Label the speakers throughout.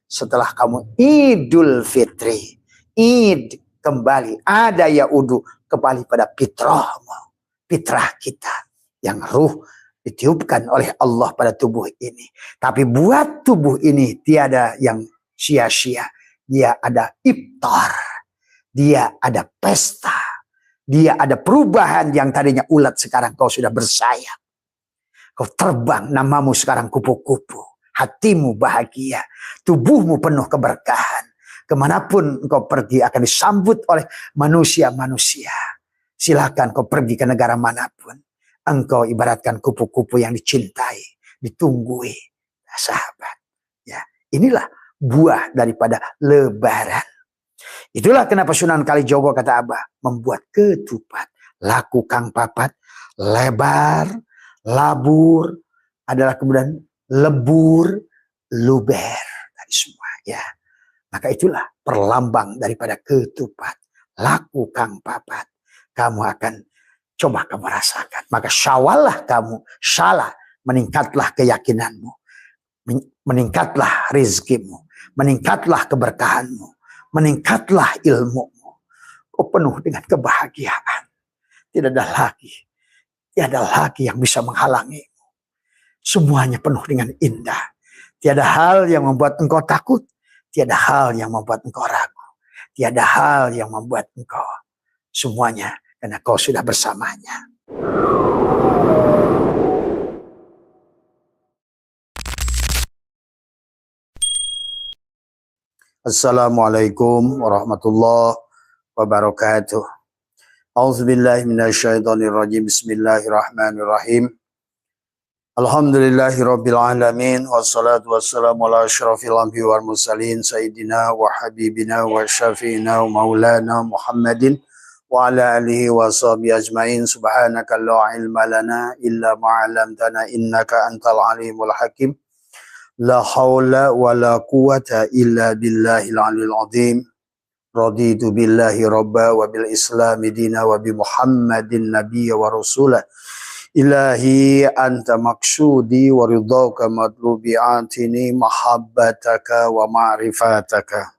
Speaker 1: setelah kamu Idul Fitri, Id kembali, ada yaudu, kembali pada fitrahmu, fitrah kita yang ruh ditiupkan oleh Allah pada tubuh ini. Tapi buat tubuh ini tiada yang sia-sia. Dia ada iftar, dia ada pesta, dia ada perubahan. Yang tadinya ulat sekarang kau sudah bersayap. Kau terbang, namamu sekarang kupu-kupu. Hatimu bahagia, tubuhmu penuh keberkahan. Kemanapun engkau pergi akan disambut oleh manusia-manusia. Silakan kau pergi ke negara manapun. Engkau ibaratkan kupu-kupu yang dicintai, ditunggui. Nah, sahabat, ya, inilah buah daripada lebaran. Itulah kenapa Sunan Kalijogo kata Abah membuat ketupat. Laku kang papat, lebar, labur, adalah kemudian lebur, luber, dari semua, ya. Maka itulah perlambang daripada ketupat. Laku kang papat. Kamu akan coba kamu rasakan. Maka syawallah kamu, salah, meningkatlah keyakinanmu. Meningkatlah rizkimu. Meningkatlah keberkahanmu. Meningkatlah ilmumu. Kau penuh dengan kebahagiaan. Tidak ada lagi yang bisa menghalangimu. Semuanya penuh dengan indah. Tiada hal yang membuat engkau takut. Tiada hal yang membuat engkau ragu. Tiada hal yang membuat engkau. Semuanya karena kau sudah bersamanya. Assalamualaikum warahmatullahi wabarakatuh. Auzubillahi minasyaitonirrajim. Bismillahirrahmanirrahim. Alhamdulillahirabbil alamin wassalatu wassalamu ala asyrafil anbiya'i wal mursalin sayyidina wa habibina wa syafiina wa maulana Muhammadin wa ala alihi wa sahbihi ajmain. Subhanaka la ilma lana illa ma 'allamtana innaka antal alimul hakim. La haula wa la quwata illa billahil aliyil azim. Raditu billahi rabba wa bil islami dina wa bi Muhammadin nabiyya wa rasulah. Ilahi anta maksudi wa ridhaka matlubi atini mahabbataka wa ma'rifataka.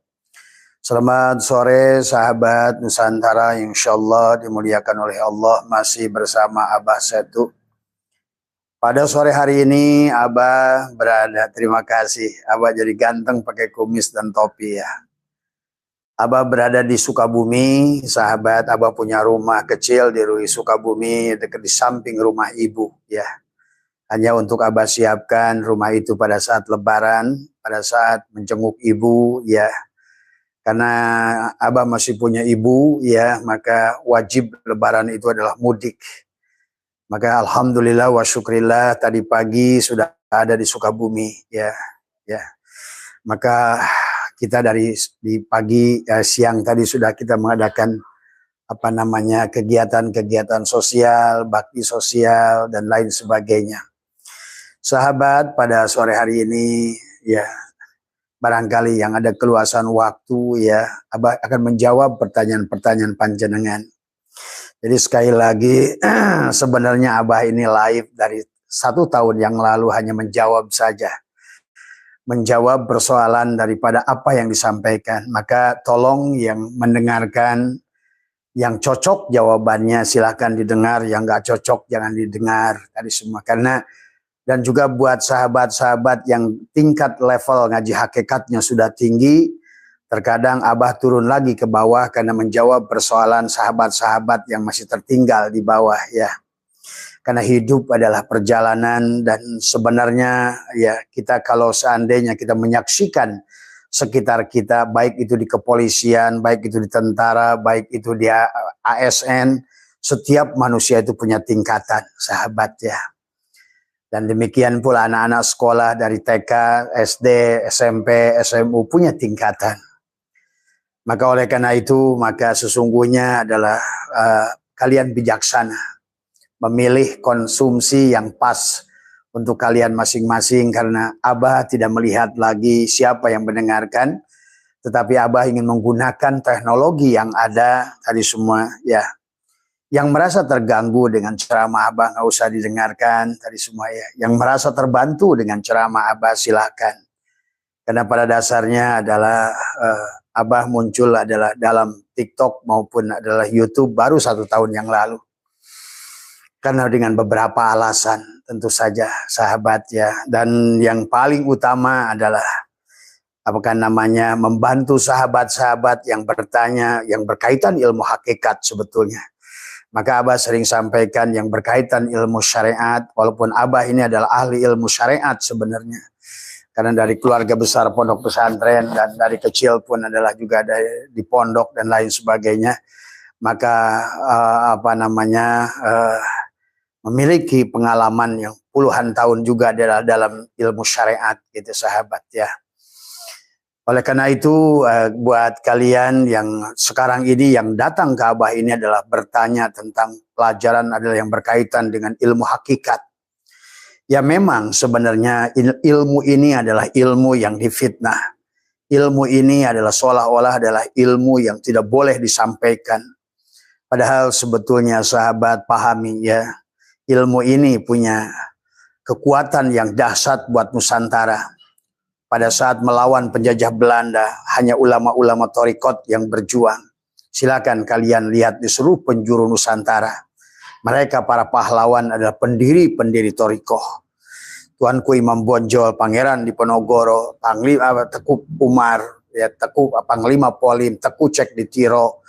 Speaker 1: Selamat sore sahabat Nusantara, insyaallah dimuliakan oleh Allah. Masih bersama Abah Setu. Pada sore hari ini Abah berada, terima kasih, Abah jadi ganteng pakai kumis dan topi ya. Abah berada di Sukabumi, sahabat. Abah punya rumah kecil di Sukabumi, dekat di samping rumah ibu, ya. Hanya untuk Abah siapkan rumah itu pada saat Lebaran, pada saat menjenguk ibu, ya. Karena Abah masih punya ibu, ya, maka wajib Lebaran itu adalah mudik. Maka alhamdulillah wa syukrillah tadi pagi sudah ada di Sukabumi, ya, ya. Maka kita di pagi siang tadi sudah kita mengadakan kegiatan-kegiatan sosial, bakti sosial dan lain sebagainya. Sahabat, pada sore hari ini ya barangkali yang ada keluasan waktu ya Abah akan menjawab pertanyaan-pertanyaan panjenengan. Jadi sekali lagi sebenarnya Abah ini live dari 1 tahun yang lalu hanya menjawab saja. Menjawab persoalan daripada apa yang disampaikan. Maka tolong yang mendengarkan, yang cocok jawabannya silakan didengar, yang gak cocok jangan didengar tadi semua. Karena dan juga buat sahabat-sahabat yang tingkat level ngaji hakikatnya sudah tinggi, terkadang Abah turun lagi ke bawah karena menjawab persoalan sahabat-sahabat yang masih tertinggal di bawah ya. Karena hidup adalah perjalanan dan sebenarnya ya kita kalau seandainya kita menyaksikan sekitar kita, baik itu di kepolisian, baik itu di tentara, baik itu di ASN, setiap manusia itu punya tingkatan, sahabat ya. Dan demikian pula anak-anak sekolah dari TK, SD, SMP, SMU punya tingkatan. Maka oleh karena itu, maka sesungguhnya adalah kalian bijaksana. Memilih konsumsi yang pas untuk kalian masing-masing karena Abah tidak melihat lagi siapa yang mendengarkan, tetapi Abah ingin menggunakan teknologi yang ada tadi semua ya. Yang merasa terganggu dengan ceramah Abah nggak usah didengarkan tadi semua ya. Yang merasa terbantu dengan ceramah Abah silakan. Karena pada dasarnya adalah Abah muncul adalah dalam TikTok maupun adalah YouTube baru 1 tahun yang lalu. Karena dengan beberapa alasan tentu saja sahabat ya. Dan yang paling utama adalah apakah namanya membantu sahabat-sahabat yang bertanya yang berkaitan ilmu hakikat sebetulnya. Maka Abah sering sampaikan yang berkaitan ilmu syariat, walaupun Abah ini adalah ahli ilmu syariat sebenarnya. Karena dari keluarga besar pondok pesantren dan dari kecil pun adalah juga di pondok dan lain sebagainya. Maka memiliki pengalaman yang puluhan tahun juga adalah dalam ilmu syariat gitu sahabat ya. Oleh karena itu buat kalian yang sekarang ini yang datang ke Abah ini adalah bertanya tentang pelajaran adalah yang berkaitan dengan ilmu hakikat. Ya memang sebenarnya ilmu ini adalah ilmu yang difitnah. Ilmu ini adalah seolah-olah adalah ilmu yang tidak boleh disampaikan. Padahal sebetulnya sahabat pahami ya, ilmu ini punya kekuatan yang dahsyat buat Nusantara. Pada saat melawan penjajah Belanda, hanya ulama-ulama thariqat yang berjuang. Silakan kalian lihat di seluruh penjuru Nusantara. Mereka para pahlawan adalah pendiri-pendiri thariqah. Tuanku Imam Bonjol, Pangeran Diponegoro, Panglima Teku Umar, ya, Panglima Polim, Teku Cek di Tiro,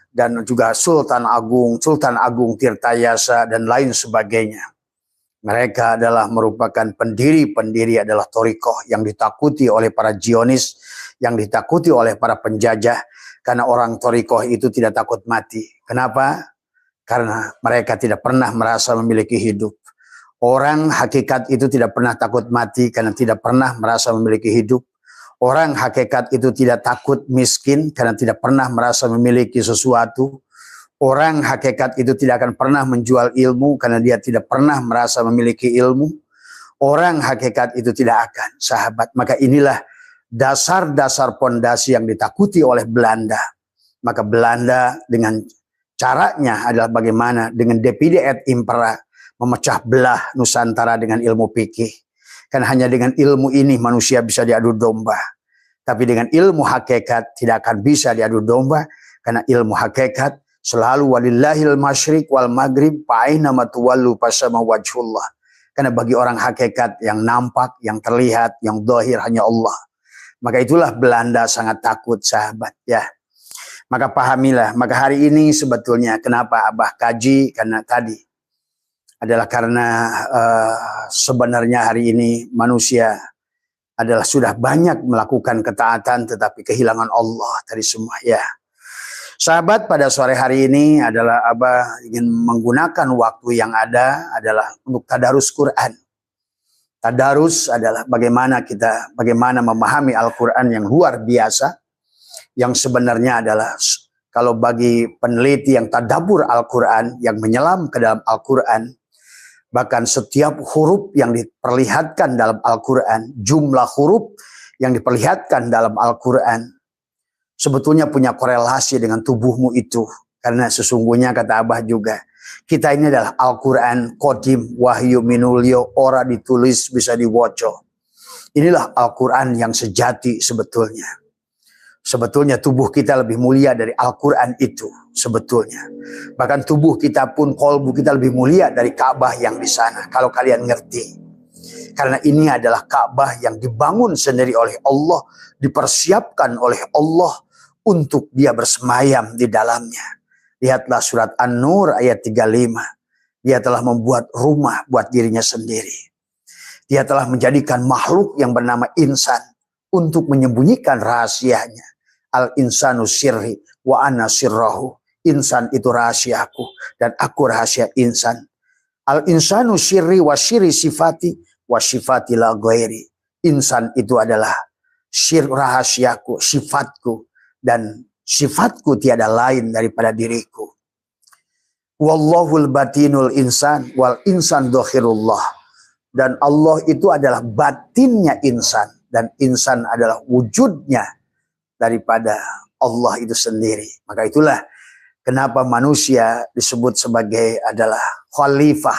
Speaker 1: dan juga Sultan Agung Tirtayasa, dan lain sebagainya. Mereka adalah merupakan pendiri-pendiri adalah thariqah yang ditakuti oleh para Zionis, yang ditakuti oleh para penjajah, karena orang thariqah itu tidak takut mati. Kenapa? Karena mereka tidak pernah merasa memiliki hidup. Orang hakikat itu tidak pernah takut mati karena tidak pernah merasa memiliki hidup. Orang hakikat itu tidak takut miskin karena tidak pernah merasa memiliki sesuatu. Orang hakikat itu tidak akan pernah menjual ilmu karena dia tidak pernah merasa memiliki ilmu. Orang hakikat itu tidak akan, sahabat. Maka inilah dasar-dasar pondasi yang ditakuti oleh Belanda. Maka Belanda dengan caranya adalah bagaimana dengan Divide et Impera, memecah belah Nusantara dengan ilmu fikih. Karena hanya dengan ilmu ini manusia bisa diadu domba. Tapi dengan ilmu hakikat tidak akan bisa diadu domba. Karena ilmu hakikat selalu walillahil masyriq wal maghrib fa'aina matuwallu fasama wajhullah. Karena bagi orang hakikat yang nampak, yang terlihat, yang zahir hanya Allah. Maka itulah Belanda sangat takut sahabat ya. Maka pahamilah, maka hari ini sebetulnya kenapa Abah kaji, karena tadi adalah karena sebenarnya hari ini manusia adalah sudah banyak melakukan ketaatan tetapi kehilangan Allah dari semua ya. Sahabat, pada sore hari ini adalah Abah ingin menggunakan waktu yang ada adalah untuk tadarus Quran. Tadarus adalah bagaimana memahami Al-Quran yang luar biasa. Yang sebenarnya adalah kalau bagi peneliti yang tadabbur Al-Quran, yang menyelam ke dalam Al-Quran, bahkan setiap huruf yang diperlihatkan dalam Al-Quran, jumlah huruf yang diperlihatkan dalam Al-Quran, sebetulnya punya korelasi dengan tubuhmu itu. Karena sesungguhnya kata Abah juga, kita ini adalah Al-Quran Qadim, wahyu minulio, ora ditulis bisa diwoco. Inilah Al-Quran yang sejati sebetulnya. Sebetulnya tubuh kita lebih mulia dari Al-Quran itu sebetulnya. Bahkan tubuh kita pun, kolbu kita lebih mulia dari Ka'bah yang di sana. Kalau kalian ngerti. Karena ini adalah Ka'bah yang dibangun sendiri oleh Allah, dipersiapkan oleh Allah untuk dia bersemayam di dalamnya. Lihatlah surat An-Nur ayat 35. Dia telah membuat rumah buat dirinya sendiri. Dia telah menjadikan makhluk yang bernama insan untuk menyembunyikan rahasianya. Al-insanu sirri wa ana sirrahu. Insan itu rahasiaku dan aku rahasia insan. Al-insanu sirri wa sirri sifati wa sifati la ghairi. Insan itu adalah rahasiaku, sifatku, dan sifatku tiada lain daripada diriku. Wallahul batinul insan wal insan dohirullah. Dan Allah itu adalah batinnya insan. Dan insan adalah wujudnya daripada Allah itu sendiri. Maka itulah kenapa manusia disebut sebagai adalah khalifah.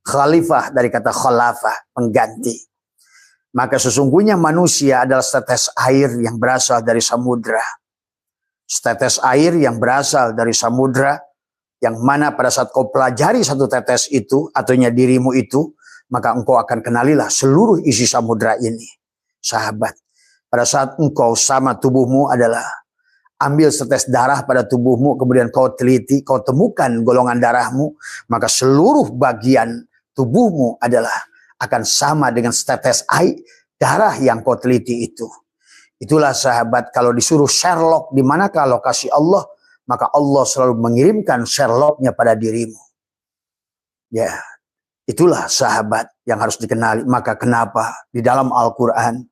Speaker 1: Khalifah dari kata khalafah, pengganti. Maka sesungguhnya manusia adalah setetes air yang berasal dari samudra. Setetes air yang berasal dari samudra, yang mana pada saat kau pelajari satu tetes itu, artinya dirimu itu, maka engkau akan kenalilah seluruh isi samudra ini. Sahabat, pada saat engkau sama tubuhmu adalah ambil setes darah pada tubuhmu, kemudian kau teliti, kau temukan golongan darahmu, maka seluruh bagian tubuhmu adalah akan sama dengan setetes air darah yang kau teliti itu. Itulah sahabat, kalau disuruh Sherlock di manakah lokasi Allah, maka Allah selalu mengirimkan Sherlocknya pada dirimu. Ya, itulah sahabat yang harus dikenali. Maka kenapa di dalam Al-Quran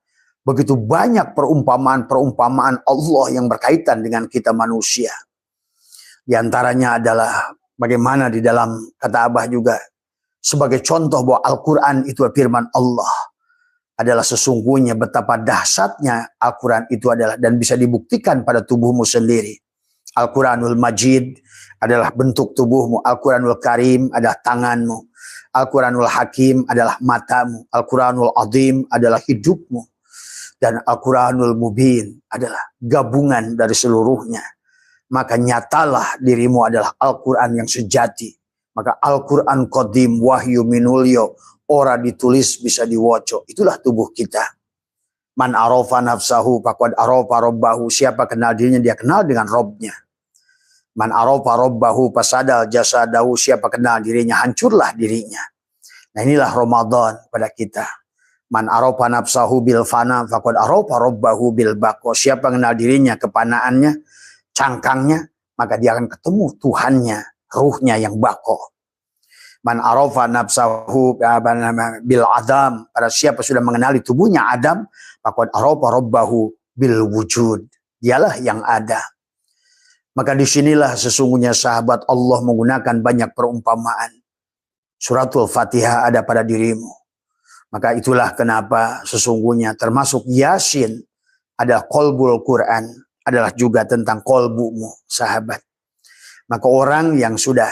Speaker 1: begitu banyak perumpamaan-perumpamaan Allah yang berkaitan dengan kita manusia. Di antaranya adalah bagaimana di dalam kata Abah juga, sebagai contoh bahwa Al-Quran itu firman Allah, adalah sesungguhnya betapa dahsyatnya Al-Quran itu adalah, dan bisa dibuktikan pada tubuhmu sendiri. Al-Quranul Majid adalah bentuk tubuhmu, Al-Quranul Karim adalah tanganmu, Al-Quranul Hakim adalah matamu, Al-Quranul Azim adalah hidupmu, dan Al-Quranul Mubin adalah gabungan dari seluruhnya. Maka nyatalah dirimu adalah Al-Quran yang sejati. Maka Al-Quran Qadim wahyu minulyo, ora ditulis bisa diwoco. Itulah tubuh kita. Man arofa nafsahu faqad arofa robbahu. Siapa kenal dirinya, dia kenal dengan Robnya. Man arofa robbahu fasadal jasadahu. Siapa kenal dirinya, hancurlah dirinya. Nah inilah Ramadan pada kita. Man arofa nafsahu bil fana faqad arofa robbahu bil baqo. Siapa kenal dirinya, kepanaannya, cangkangnya, maka dia akan ketemu Tuhannya, ruhnya yang bako. Man arofa nafsahu bil adam. Pada siapa sudah mengenali tubuhnya Adam, maka arofa robbahu bil wujud. Dialah yang ada. Maka disinilah sesungguhnya sahabat Allah menggunakan banyak perumpamaan. Suratul Fatihah ada pada dirimu. Maka itulah kenapa sesungguhnya termasuk Yasin adalah qalbul Quran, adalah juga tentang kolbumu, sahabat. Maka orang yang sudah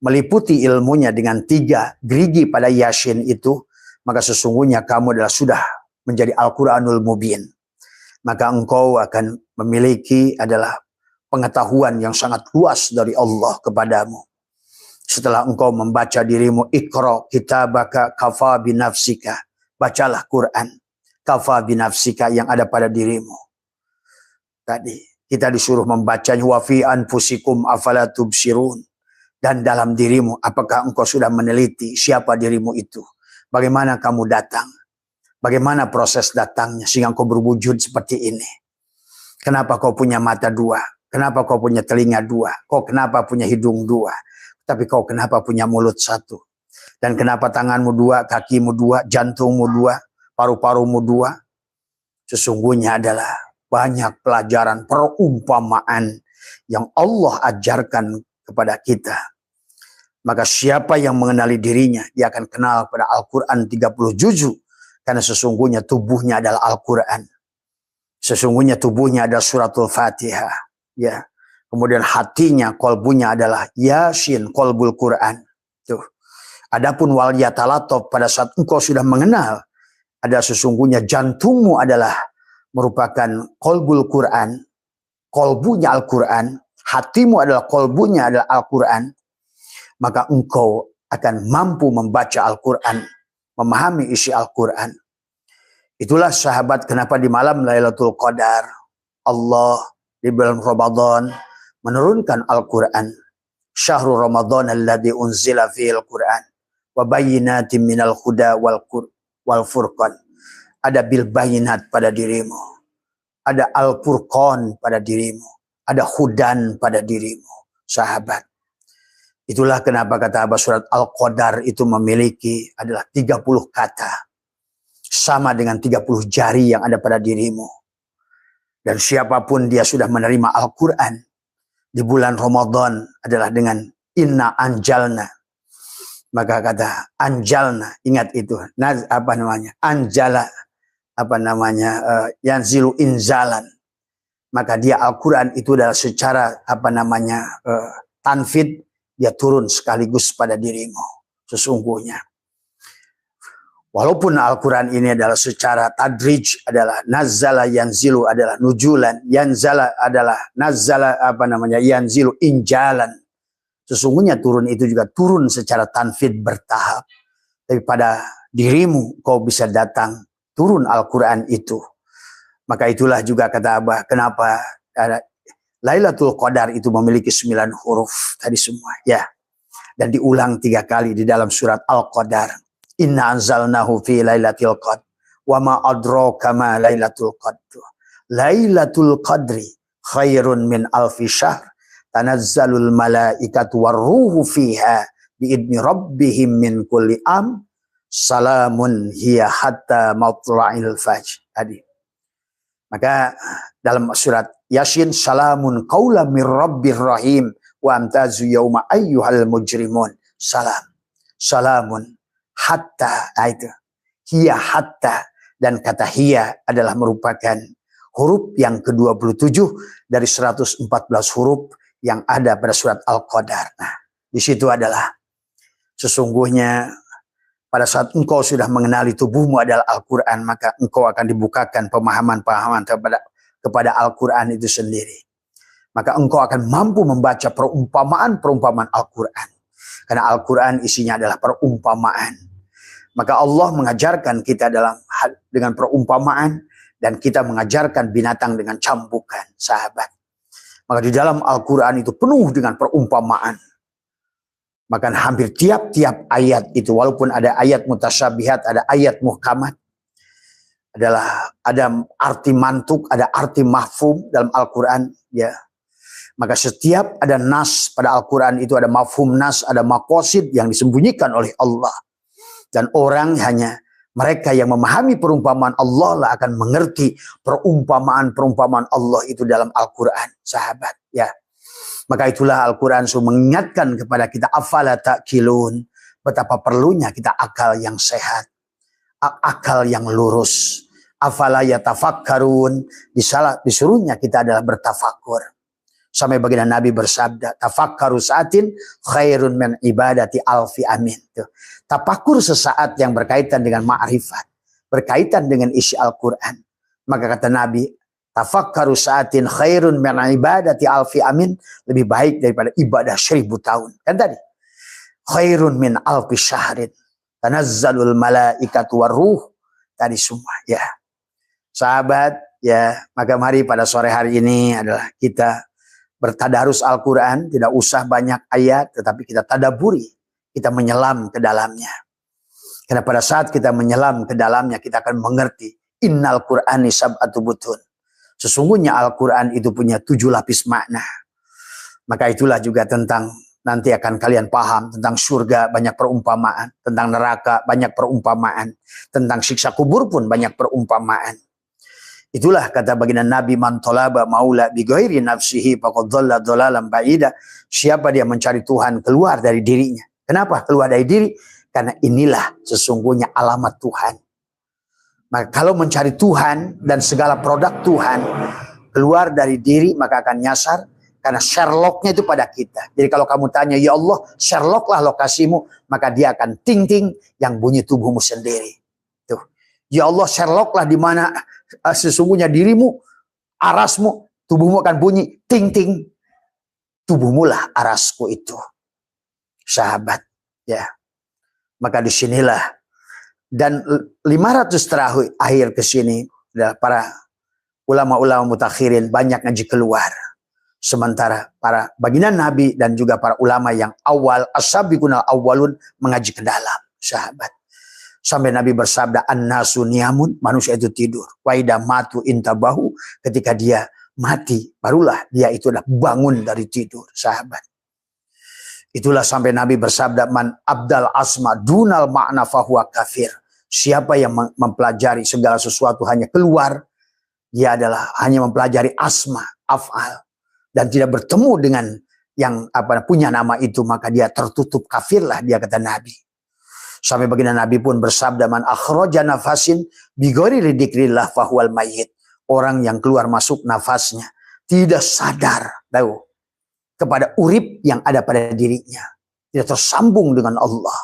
Speaker 1: meliputi ilmunya dengan 3 gerigi pada Yasin itu, maka sesungguhnya kamu adalah sudah menjadi Al-Quranul Mubin. Maka engkau akan memiliki adalah pengetahuan yang sangat luas dari Allah kepadamu. Setelah engkau membaca dirimu, Iqra kitabaka kafa binafsika. Bacalah Quran, kafa binafsika yang ada pada dirimu. Tadi kita disuruh membacanya, wa fi anfusikum afala tubsirun. Dan dalam dirimu, apakah engkau sudah meneliti siapa dirimu itu? Bagaimana kamu datang? Bagaimana proses datangnya sehingga engkau berwujud seperti ini? Kenapa kau punya mata 2? Kenapa kau punya telinga 2? Kau kenapa punya hidung 2? Tapi kau kenapa punya mulut 1? Dan kenapa tanganmu 2, kakimu 2, jantungmu 2, paru-parumu 2? Sesungguhnya adalah banyak pelajaran perumpamaan yang Allah ajarkan kepada kita. Maka siapa yang mengenali dirinya, dia akan kenal pada Al-Quran 30 juzuk. Karena sesungguhnya tubuhnya adalah Al-Quran. Sesungguhnya tubuhnya adalah suratul Fatihah. Ya. Kemudian hatinya, kolbunya adalah Yasin, kolbul Quran. Tuh. Adapun wal yatalatop, pada saat engkau sudah mengenal, ada sesungguhnya jantungmu adalah merupakan kolbul Quran. Kolbunya Al-Quran. Hatimu adalah kolbunya adalah Al-Quran, maka engkau akan mampu membaca Al-Quran, memahami isi Al-Quran. Itulah sahabat kenapa di malam Lailatul Qadar Allah di bulan Ramadan menurunkan Al-Quran. Syahrul Ramadan alladzi unzila fihil Quran wa bayyinatin minal huda wal furqan. Ada bil bayyinat pada dirimu. Ada Al-Furqan pada dirimu. Ada hudan pada dirimu, sahabat. Itulah kenapa kata Abah surat Al-Qadar itu memiliki adalah 30 kata. Sama dengan 30 jari yang ada pada dirimu. Dan siapapun dia sudah menerima Al-Quran di bulan Ramadan adalah dengan inna anjalna. Maka kata anjalna, ingat itu. Apa namanya? Anjala, yanzilu inzalan. Maka dia Al-Quran itu adalah secara tanfid, dia turun sekaligus pada dirimu. Sesungguhnya. Walaupun Al-Quran ini adalah secara tadrij adalah nazzala yanzilu adalah nujulan, yanzala adalah nazzala yanzilu injalan. Sesungguhnya turun itu juga turun secara tanfid bertahap. Tapi pada dirimu kau bisa datang turun Al-Quran itu. Maka itulah juga kata Abah, kenapa Lailatul Qadar itu memiliki 9 huruf tadi semua ya. Dan diulang 3 kali di dalam surat Al-Qadar. Inna anzalnahu fi lailatul qadr wa ma adraka ma lailatul qadr. Lailatul qadri khairun min alfi syahr. Tanazzalul malaikatu warruhu fiha biidni rabbihim min kulli am. Salamun hiya hatta matla'il fajr. Tadi. Maka dalam surat Yasin, salamun qaulan mir rabbir rahim wa amtazu yauma ayyuhal mujrimun. Salamun hatta, itu hiya hatta, dan kata hiya adalah merupakan huruf yang ke-27 dari 114 huruf yang ada pada surat Al-Qadar. Nah, di situ adalah sesungguhnya pada saat engkau sudah mengenali tubuhmu adalah Al-Quran, maka engkau akan dibukakan pemahaman-pemahaman kepada Al-Quran itu sendiri. Maka engkau akan mampu membaca perumpamaan-perumpamaan Al-Quran. Karena Al-Quran isinya adalah perumpamaan. Maka Allah mengajarkan kita dengan perumpamaan, dan kita mengajarkan binatang dengan cambukan, sahabat. Maka di dalam Al-Quran itu penuh dengan perumpamaan. Maka hampir tiap-tiap ayat itu, walaupun ada ayat mutasyabihat, ada ayat muhkamat, ada arti mantuk, ada arti mahfum dalam Al-Quran, ya. Maka setiap ada nas pada Al-Quran itu ada mafhum nas, ada maqasid yang disembunyikan oleh Allah. Dan orang hanya mereka yang memahami perumpamaan Allah lah akan mengerti perumpamaan-perumpamaan Allah itu dalam Al-Quran, sahabat. Ya, maka itulah Al-Quran mengingatkan kepada kita, afala ta'qilun, betapa perlunya kita akal yang sehat, akal yang lurus. Afala yatafakkarun, disuruhnya kita adalah bertafakur. Sampai baginda Nabi bersabda, tafakkaru sa'atin khairun min ibadati alfi amin. Tafakur sesaat yang berkaitan dengan ma'rifat, berkaitan dengan isi Al-Quran. Maka kata Nabi, tafakkaru sa'atin khairun min ibadati alfi amin, lebih baik daripada ibadah 1000 tahun. Kan tadi, khairun min alfi syahrin, tanazzalul malaikatu warruh, tadi semua ya. Sahabat, ya, maka mari pada sore hari ini adalah kita bertadarus Al-Quran, tidak usah banyak ayat, tetapi kita tadaburi, kita menyelam ke dalamnya. Karena pada saat kita menyelam ke dalamnya, kita akan mengerti, innal Qur'ani sab'atu butun. Sesungguhnya Al-Quran itu punya 7 lapis makna. Maka itulah juga tentang, nanti akan kalian paham, tentang surga banyak perumpamaan, tentang neraka banyak perumpamaan, tentang siksa kubur pun banyak perumpamaan. Itulah kata baginda Nabi, man talaba maula bi ghairi nafsihi faqad dhalla dhalalan ba'ida. Siapa dia mencari Tuhan keluar dari dirinya. Kenapa keluar dari diri? Karena inilah sesungguhnya alamat Tuhan. Maka kalau mencari Tuhan dan segala produk Tuhan keluar dari diri, maka akan nyasar. Karena Sherlocknya itu pada kita. Jadi kalau kamu tanya, ya Allah, Sherlocklah lokasimu, maka dia akan ting-ting yang bunyi tubuhmu sendiri. Tuh. Ya Allah, Sherlocklah di mana sesungguhnya dirimu, arasmu, tubuhmu akan bunyi ting-ting. Tubuhmu lah arasku itu. Sahabat, ya. Maka disinilah. Dan 500 terakhir ke sini, para ulama-ulama mutakhirin banyak ngaji keluar. Sementara para baginda Nabi dan juga para ulama yang awal, as-sabiqunal awwalun, mengaji ke dalam, sahabat. Sampai Nabi bersabda, an-nasu niyamun, manusia itu tidur. Wa idza matu intabahu, ketika dia mati, barulah dia itu adalah bangun dari tidur, sahabat. Itulah sampai Nabi bersabda, man abdal asma dunal makna fahuwa kafir. Siapa yang mempelajari segala sesuatu hanya keluar, dia adalah hanya mempelajari asma, af'al, dan tidak bertemu dengan yang punya nama itu, maka dia tertutup, kafirlah dia, kata Nabi. Sampai baginda Nabi pun bersabda, man akhraja nafasin bighairi dzikrillah fahuwal mayyit. Orang yang keluar masuk nafasnya tidak sadar tahu kepada urip yang ada pada dirinya, tidak tersambung dengan Allah,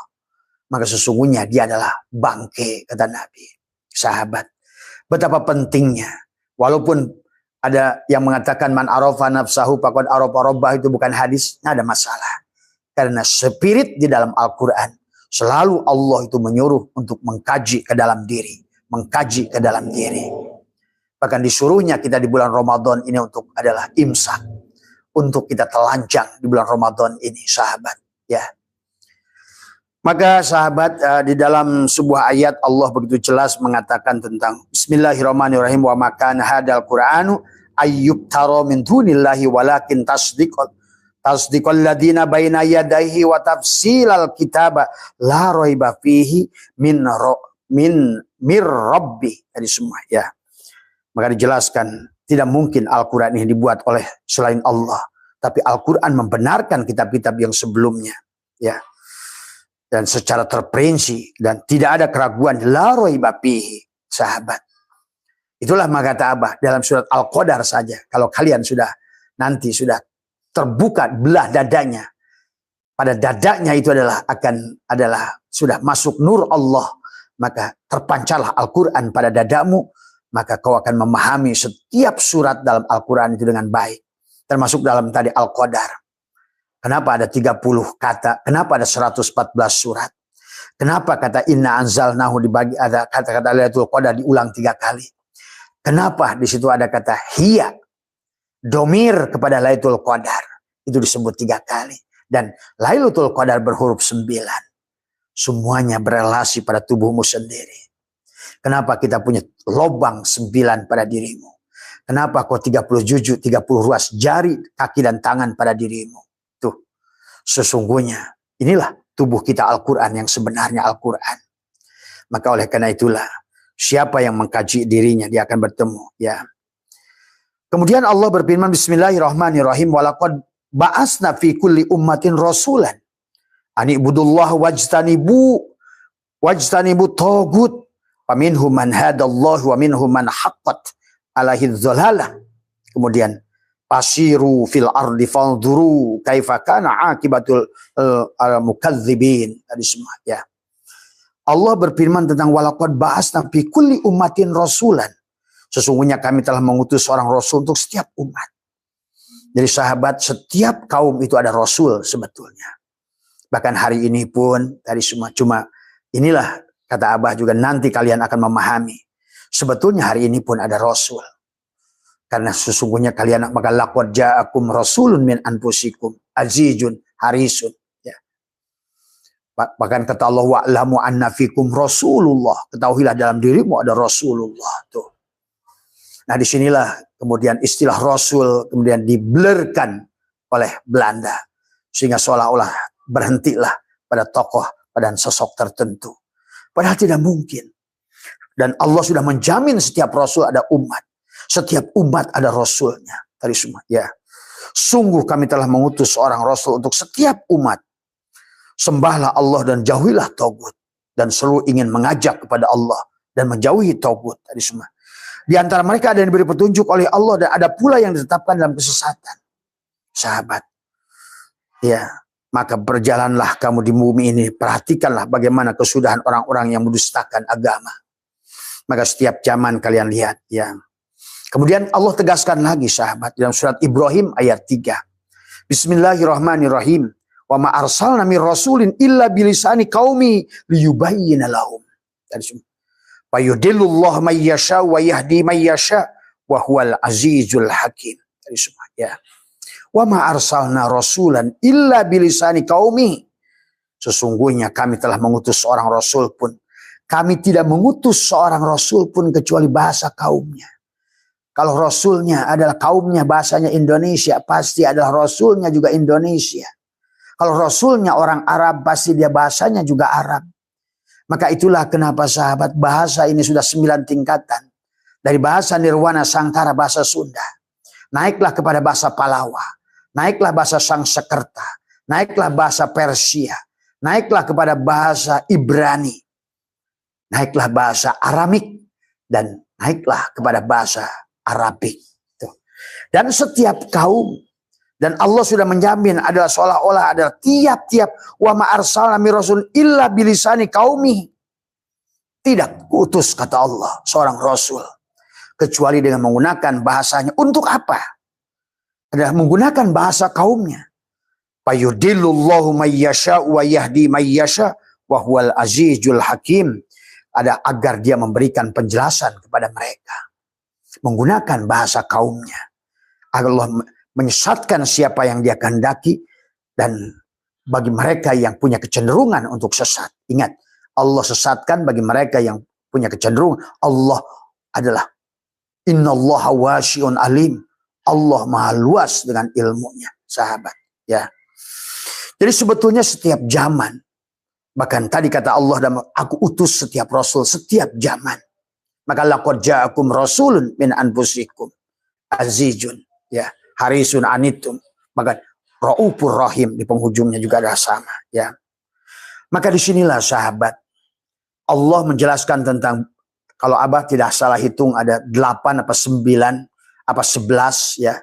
Speaker 1: maka sesungguhnya dia adalah bangke, kata Nabi. Sahabat, betapa pentingnya. Walaupun ada yang mengatakan man arafa nafsahu faqad arafa rabbah, itu bukan hadis, ada masalah. Karena spirit di dalam Al-Quran, selalu Allah itu menyuruh untuk mengkaji ke dalam diri. Mengkaji ke dalam diri. Bahkan disuruhnya kita di bulan Ramadan ini untuk adalah imsak. Untuk kita telanjang di bulan Ramadan ini, sahabat. Ya. Maka sahabat, di dalam sebuah ayat Allah begitu jelas mengatakan tentang Bismillahirrahmanirrahim, wa makan hadal Qur'anu ayyub taro min dunillahi walakin tasdiqal ladina baina yadayhi wa tafsilal kitaba la raiba fihi min rabbi. Tadi semua ya. Maka dijelaskan tidak mungkin Al-Quran ini dibuat oleh selain Allah, tapi Al-Quran membenarkan kitab-kitab yang sebelumnya, ya. Dan secara terperinci dan tidak ada keraguan, la raiba fihi, sahabat. Itulah maka kata Abah dalam surat Al-Qadar saja, kalau kalian sudah nanti sudah terbuka belah dadanya, pada dadanya itu adalah sudah masuk nur Allah, maka terpancarlah Al-Quran pada dadamu, maka kau akan memahami setiap surat dalam Al-Quran itu dengan baik. Termasuk dalam tadi Al-Qadar. Kenapa ada 30 kata? Kenapa ada 114 surat? Kenapa kata inna anzalnahu dibagi, ada kata-kata Lailatul Qadar diulang 3 kali? Kenapa di situ ada kata hiya, domir kepada Lailatul Qadar, itu disebut 3 kali. Dan Lailatul Qadar berhuruf 9. Semuanya berelasi pada tubuhmu sendiri. Kenapa kita punya lobang 9 pada dirimu? Kenapa kau 30 juzuk, 30 ruas jari, kaki dan tangan pada dirimu? Tuh, sesungguhnya inilah tubuh kita Al-Quran yang sebenarnya Al-Quran. Maka oleh karena itulah, siapa yang mengkaji dirinya, dia akan bertemu. Ya. Kemudian Allah berfirman, Bismillahirrahmanirrahim, walaqad ba'asna fi kulli ummatin rasulan anibudullah wajtanibu tagut faminhum man hadallahu wa minhum man haqqat alaihi dhalalah. Kemudian pasiru fil ardi fanzuru kaifa kana akibatul mukadzibin. Tadi semua ya. Allah berfirman tentang walaqad ba'asna fi kulli ummatin rasulan. Sesungguhnya kami telah mengutus seorang rasul untuk setiap umat. Jadi sahabat, setiap kaum itu ada rasul sebetulnya. Bahkan hari ini pun tadi semua, cuma inilah kata Abah juga nanti kalian akan memahami. Sebetulnya hari ini pun ada rasul. Karena sesungguhnya kalian, maka laqad ja'akum rasulun min anfusikum azizun harisun. Ya. Bahkan kata Allah, wa'lamu anna fikum rasulullah. Ketahuilah dalam dirimu ada rasulullah. Tuh. Nah disinilah kemudian istilah rasul kemudian diblurkan oleh Belanda. Sehingga seolah-olah berhentilah pada tokoh, pada sosok tertentu. Padahal tidak mungkin. Dan Allah sudah menjamin setiap rasul ada umat. Setiap umat ada rasulnya. Tadi semua. Ya. Sungguh kami telah mengutus seorang rasul untuk setiap umat. Sembahlah Allah dan jauhilah tagut. Dan selalu ingin mengajak kepada Allah. Dan menjauhi tagut. Tadi semua. Di antara mereka ada yang diberi petunjuk oleh Allah. Dan ada pula yang ditetapkan dalam kesesatan. Sahabat. Ya. Maka berjalanlah kamu di bumi ini. Perhatikanlah bagaimana kesudahan orang-orang yang mendustakan agama. Maka setiap zaman kalian lihat. Ya. Kemudian Allah tegaskan lagi sahabat. Dalam surat Ibrahim ayat 3. Bismillahirrahmanirrahim. Wa ma arsalna min rasulin illa bilisani qaumi liyubayyina lahum. Wa yudillullahu may yasha wa yahdi may yasha wa huwal azizul hakim. Tadi semua ya. Wa ma arsalna rasulan illa bilisani qaumi. Sesungguhnya kami telah mengutus seorang rasul pun. Kami tidak mengutus seorang rasul pun kecuali bahasa kaumnya. Kalau rasulnya adalah kaumnya bahasanya Indonesia, pasti adalah rasulnya juga Indonesia. Kalau rasulnya orang Arab, pasti dia bahasanya juga Arab. Maka itulah kenapa sahabat bahasa ini sudah 9 tingkatan. Dari bahasa Nirwana Sangkara, bahasa Sunda. Naiklah kepada bahasa Palawa. Naiklah bahasa Sangsekerta. Naiklah bahasa Persia. Naiklah kepada bahasa Ibrani. Naiklah bahasa Aramik. Dan naiklah kepada bahasa Arabik. Dan setiap kaum Dan Allah sudah menjamin adalah seolah-olah adalah tiap-tiap wa ma arsalna mir rasul illa bilisani qaumi. Tidak utus kata Allah seorang rasul kecuali dengan menggunakan bahasanya. Untuk apa? Adalah menggunakan bahasa kaumnya. Fayudillullahu may yasha wa yahdi may yasha wa huwal azizul hakim. Ada agar dia memberikan penjelasan kepada mereka menggunakan bahasa kaumnya. Allah menyesatkan siapa yang dia kehendaki, dan bagi mereka yang punya kecenderungan untuk sesat. Ingat, Allah sesatkan bagi mereka yang punya kecenderungan. Allah adalah innallaha wasi'un alim. Allah maha luas dengan ilmunya, sahabat. Ya. Jadi sebetulnya setiap zaman, bahkan tadi kata Allah, dan aku utus setiap rasul setiap zaman. Maka laqad ja'akum rasulun min anfusikum azizun, ya, harisun anitum, maka raufur rahim di penghujungnya juga ada sama, ya. Maka disinilah sahabat Allah menjelaskan tentang, kalau Abah tidak salah hitung ada 8 apa 9 apa 11 ya,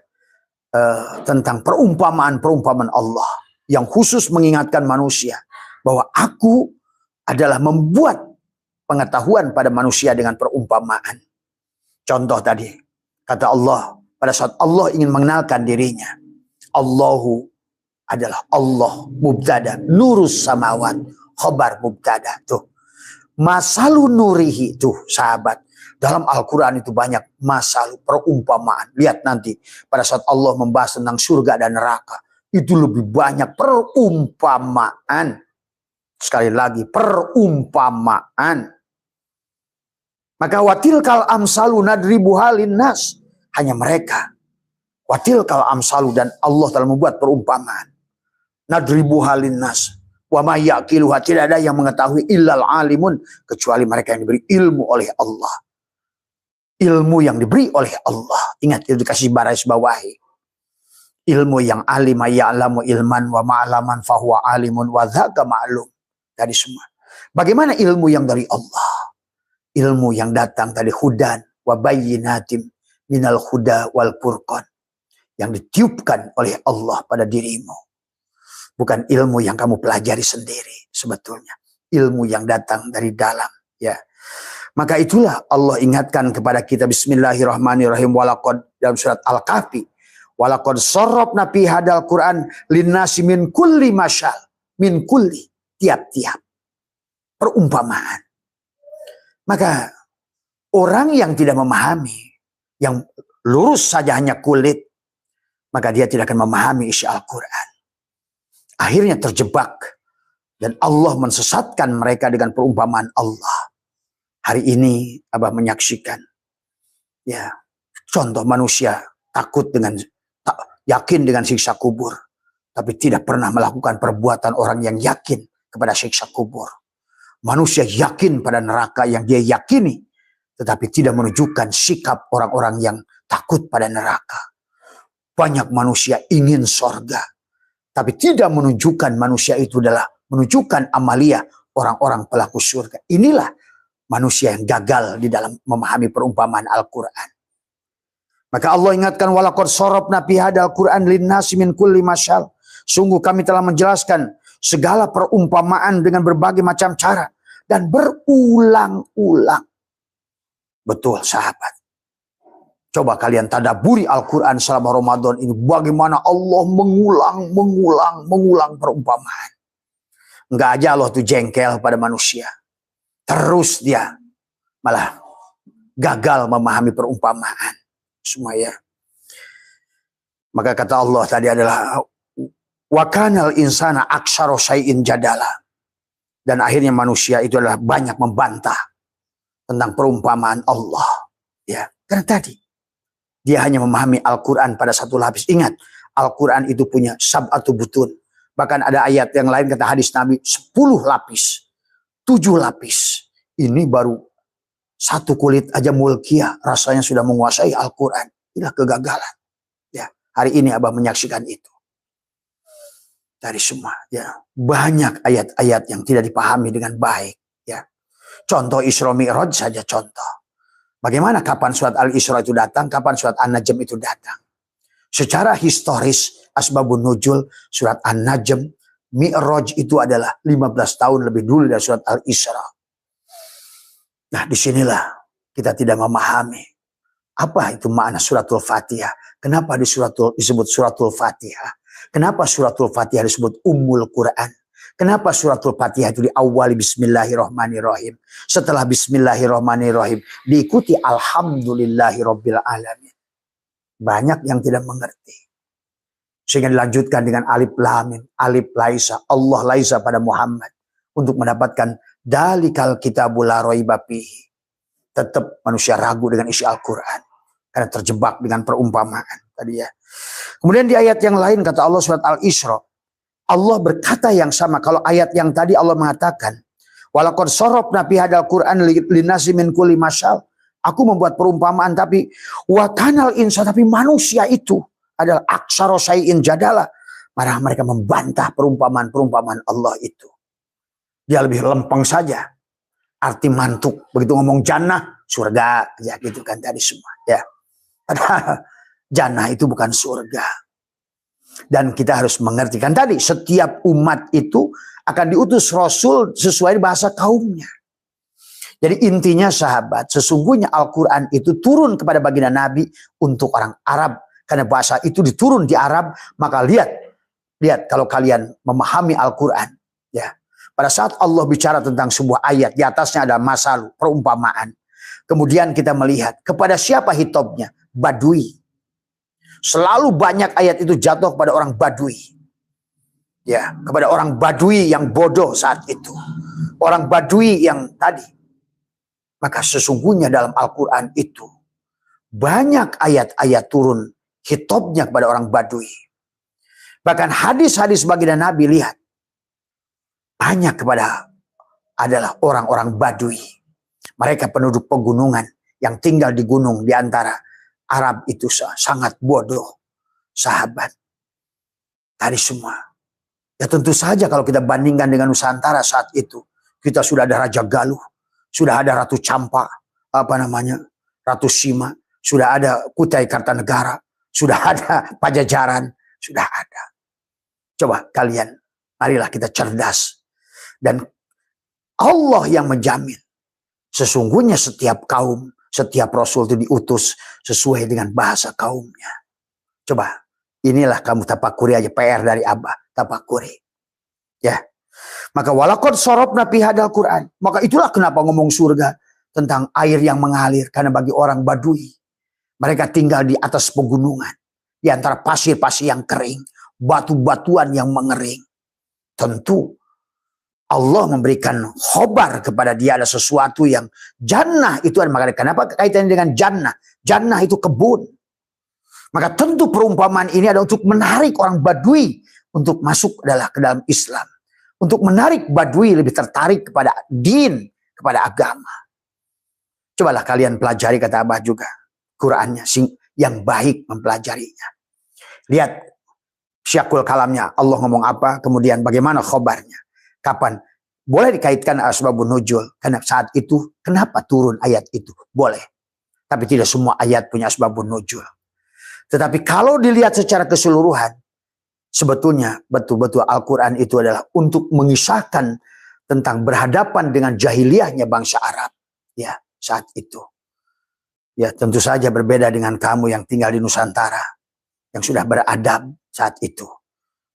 Speaker 1: tentang perumpamaan Allah yang khusus mengingatkan manusia bahwa aku adalah membuat pengetahuan pada manusia dengan perumpamaan. Contoh tadi, kata Allah, pada saat Allah ingin mengenalkan dirinya, Allahu adalah Allah mubtada, nurus samawat, khobar mubtada. Tuh, masalu nurihi, tuh sahabat, dalam Al-Quran itu banyak masalu, perumpamaan. Lihat nanti pada saat Allah membahas tentang surga dan neraka, itu lebih banyak perumpamaan. Sekali lagi, perumpamaan. Maka watilkal amsalu nadribu halin nas, hanya mereka. Watilkal amsalu, dan Allah telah membuat perumpamaan. Nadribu halin nas, wa ma yaqiluha, tidak ada yang mengetahui illal alimun, kecuali mereka yang diberi ilmu oleh Allah. Ilmu yang diberi oleh Allah. Ingat, itu dikasih baris bawahi. Ilmu yang alima ya'lamu ilman wa ma'laman fahuwa alimun wa dzaka ma'lum. Tadi semua. Bagaimana ilmu yang dari Allah? Ilmu yang datang dari hudan wa bayyinatim minal huda wal furqan, yang ditiupkan oleh Allah pada dirimu. Bukan ilmu yang kamu pelajari sendiri sebetulnya. Ilmu yang datang dari dalam, ya. Maka itulah Allah ingatkan kepada kita, bismillahirrahmanirrahim, walaqad, dalam surat Al-Kahfi, walaqad sarrafna fi hadal Quran linnasi min kulli masyal, min kulli, tiap-tiap perumpamaan. Maka orang yang tidak memahami, yang lurus saja hanya kulit, maka dia tidak akan memahami isi Al-Quran. Akhirnya terjebak, dan Allah mensesatkan mereka dengan perumpamaan Allah. Hari ini Abah menyaksikan, ya, contoh manusia takut dengan, yakin dengan siksa kubur, tapi tidak pernah melakukan perbuatan orang yang yakin kepada siksa kubur. Manusia yakin pada neraka yang dia yakini, tetapi tidak menunjukkan sikap orang-orang yang takut pada neraka. Banyak manusia ingin sorga, tapi tidak menunjukkan manusia itu adalah menunjukkan amalia orang-orang pelaku surga. Inilah manusia yang gagal di dalam memahami perumpamaan Al-Quran. Maka Allah ingatkan, walaqad sarrafna fi hadzal Qur'an linnasi min kulli masyal. Sungguh kami telah menjelaskan segala perumpamaan dengan berbagai macam cara dan berulang-ulang. Betul sahabat. Coba kalian tadaburi Al-Quran selama Ramadan ini, bagaimana Allah mengulang perumpamaan. Enggak aja Allah tuh jengkel pada manusia, terus dia malah gagal memahami perumpamaan semua, ya. Maka kata Allah tadi adalah wa kanal insana aktsara syai'in jadala. Dan akhirnya manusia itu adalah banyak membantah tentang perumpamaan Allah. Ya, karena tadi dia hanya memahami Al-Quran pada satu lapis. Ingat, Al-Quran itu punya sab'atu butun. Bahkan ada ayat yang lain kata hadis Nabi, 10 lapis, 7 lapis. Ini baru satu kulit aja mulkiyah, rasanya sudah menguasai Al-Quran. Inilah kegagalan. Ya, hari ini Abah menyaksikan itu. Dari semua, ya, banyak ayat-ayat yang tidak dipahami dengan baik, ya. Contoh Isra Mi'raj saja contoh. Bagaimana kapan surat Al-Isra itu datang, kapan surat An-Najm itu datang. Secara historis asbabun nuzul surat An-Najm, Mi'raj itu adalah 15 tahun lebih dulu dari surat Al-Isra. Nah, disinilah kita tidak memahami apa itu makna suratul Fatihah. Kenapa disebut suratul Fatihah? Kenapa suratul Fatihah disebut Ummul Quran? Kenapa suratul Fatihah itu diawali Bismillahirrahmanirrahim? Setelah Bismillahirrahmanirrahim diikuti Alhamdulillahirabbil alamin. Banyak yang tidak mengerti. Sehingga dilanjutkan dengan alif lam mim, alif laisa, Allah laisa pada Muhammad untuk mendapatkan dalikal kitabul la raiba fihi. Tetap manusia ragu dengan isi Al-Qur'an karena terjebak dengan perumpamaan tadi ya. Kemudian di ayat yang lain kata Allah surat Al-Isra, Allah berkata yang sama. Kalau ayat yang tadi Allah mengatakan, walaqad sarafna fi hadzal Qur'an linnasi min kulli masal. Aku membuat perumpamaan tapi wakanal insan, tapi manusia itu adalah aksara syai'in jadala. Marah mereka membantah perumpamaan Allah itu. Dia lebih lempeng saja. Arti mantuk. Begitu ngomong jannah, surga. Ya gitu kan tadi semua. Ya. Padahal jannah itu bukan surga. Dan kita harus mengerti kan tadi. Setiap umat itu akan diutus Rasul sesuai bahasa kaumnya. Jadi intinya sahabat, sesungguhnya Al-Quran itu turun kepada baginda Nabi untuk orang Arab. Karena bahasa itu diturun di Arab, maka lihat kalau kalian memahami Al-Quran. Ya, pada saat Allah bicara tentang sebuah ayat, di atasnya ada masal, perumpamaan. Kemudian kita melihat, kepada siapa hitobnya? Badui. Selalu banyak ayat itu jatuh kepada orang Badui. Ya, kepada orang Badui yang bodoh saat itu. Orang Badui yang tadi. Maka sesungguhnya dalam Al-Quran itu banyak ayat-ayat turun hitobnya kepada orang Badui. Bahkan hadis-hadis baginda Nabi lihat. Banyak kepada adalah orang-orang Badui. Mereka penduduk pegunungan yang tinggal di gunung di antara Arab itu sangat bodoh. Sahabat. Tadi semua. Ya tentu saja kalau kita bandingkan dengan Nusantara saat itu. Kita sudah ada Raja Galuh. Sudah ada Ratu Campa, Ratu Sima, sudah ada Kutai Kartanegara, sudah ada Pajajaran, sudah ada. Coba kalian, marilah kita cerdas. Dan Allah yang menjamin, sesungguhnya setiap kaum, setiap Rasul itu diutus sesuai dengan bahasa kaumnya. Coba, inilah kamu tapakuri aja, PR dari Abah, tapakuri. Ya. Maka walaqad sarafna fi hadzal Qur'an. Maka itulah kenapa ngomong surga tentang air yang mengalir. Karena bagi orang Badui, mereka tinggal di atas pegunungan. Di antara pasir-pasir yang kering. Batu-batuan yang mengering. Tentu Allah memberikan khobar kepada dia ada sesuatu yang jannah itu. Makanya kenapa kaitannya dengan jannah? Jannah itu kebun. Maka tentu perumpamaan ini adalah untuk menarik orang Badui untuk masuk adalah ke dalam Islam. Untuk menarik Badui lebih tertarik kepada din, kepada agama. Cobalah kalian pelajari kata Abah juga. Qurannya yang baik mempelajarinya. Lihat syakul kalamnya. Allah ngomong apa, kemudian bagaimana khobarnya. Kapan? Boleh dikaitkan asbabun nuzul. Karena saat itu, kenapa turun ayat itu? Boleh. Tapi tidak semua ayat punya asbabun nuzul. Tetapi kalau dilihat secara keseluruhan, sebetulnya betul-betul Al-Quran itu adalah untuk mengisahkan tentang berhadapan dengan jahiliyahnya bangsa Arab. Ya, saat itu. Ya, tentu saja berbeda dengan kamu yang tinggal di Nusantara. Yang sudah beradab saat itu.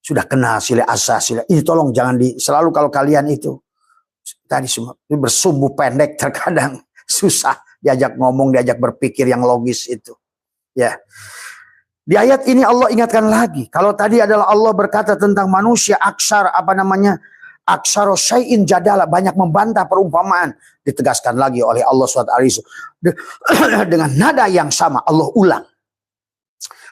Speaker 1: Sudah kenal sila asa, sila. Ini tolong jangan selalu kalau kalian itu. Tadi semua bersumbu pendek terkadang susah. Diajak ngomong, diajak berpikir yang logis itu. Ya. Di ayat ini Allah ingatkan lagi. Kalau tadi adalah Allah berkata tentang manusia aksar aksaro syai'in jadala, banyak membantah perumpamaan. Ditegaskan lagi oleh Allah SWT dengan nada yang sama Allah ulang.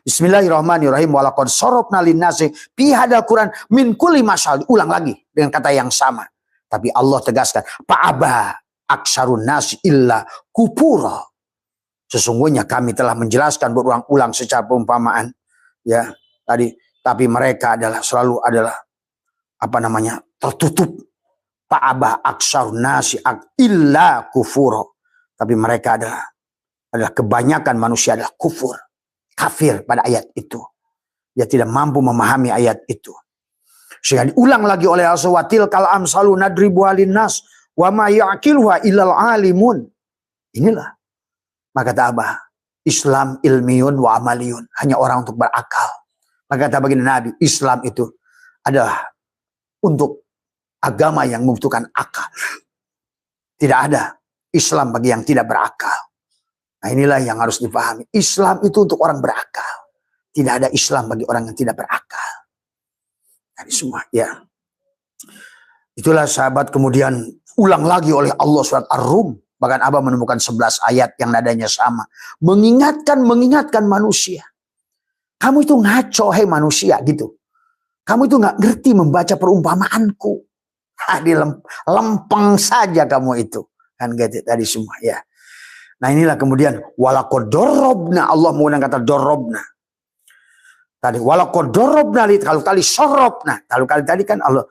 Speaker 1: Bismillahirrahmanirrahim. Walaqad sarafna linnasi fi hadzal Qur'an min kulli masal. Ulang lagi dengan kata yang sama. Tapi Allah tegaskan, fa'aba aksarun nasi illa kupura. Sesungguhnya kami telah menjelaskan berulang-ulang secara perumpamaan, ya tadi. Tapi mereka selalu adalah tertutup. Fa'aba aksarun nasi illa kufuro. Tapi mereka adalah kebanyakan manusia adalah kufur, kafir pada ayat itu. Dia tidak mampu memahami ayat itu. Sehingga diulang lagi oleh Al-Sawatil kal amsalu nadribu alinnas wa ma ya'qiluha illal alimun. Inilah. Maka kata Abah, Islam ilmiun wa amaliyun. Hanya orang untuk berakal. Maka kata baginda Nabi, Islam itu adalah untuk agama yang membutuhkan akal. Tidak ada Islam bagi yang tidak berakal. Nah inilah yang harus dipahami. Islam itu untuk orang berakal. Tidak ada Islam bagi orang yang tidak berakal. Ini semua ya. Itulah sahabat kemudian ulang lagi oleh Allah surat Ar-Rum. Bahkan Abah menemukan 11 ayat yang nadanya sama. Mengingatkan manusia. Kamu itu ngaco, hei manusia gitu. Kamu itu nggak ngerti membaca perumpamaanku. Lempeng saja kamu itu. Kan gitu tadi semua ya. Nah inilah kemudian walaqad darabna, Allah menggunakan kata darabna. Tadi walaqad darabna, kalau kali sorobna, kalau kali tadi kan Allah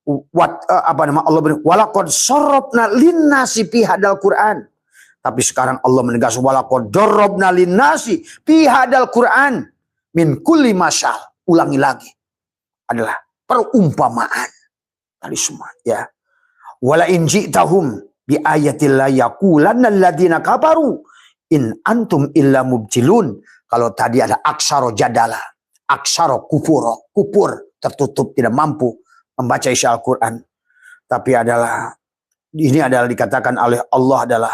Speaker 1: Allah beri walaqad sarabna linnasi fi hadal Quran. Tapi sekarang Allah menegaskan walaqad darabna linnasi fi hadal Quran min kulli masal. Ulangi lagi. Adalah perumpamaan. Tadi semua ya. Wala in ji'tahum bi ayatil la yaqulanna alladziina kafaru in antum illa mubtilun. Kalau tadi ada aksara jadala, aksara kupur tertutup tidak mampu membaca isi Al-Quran. Tapi ini adalah dikatakan oleh Allah adalah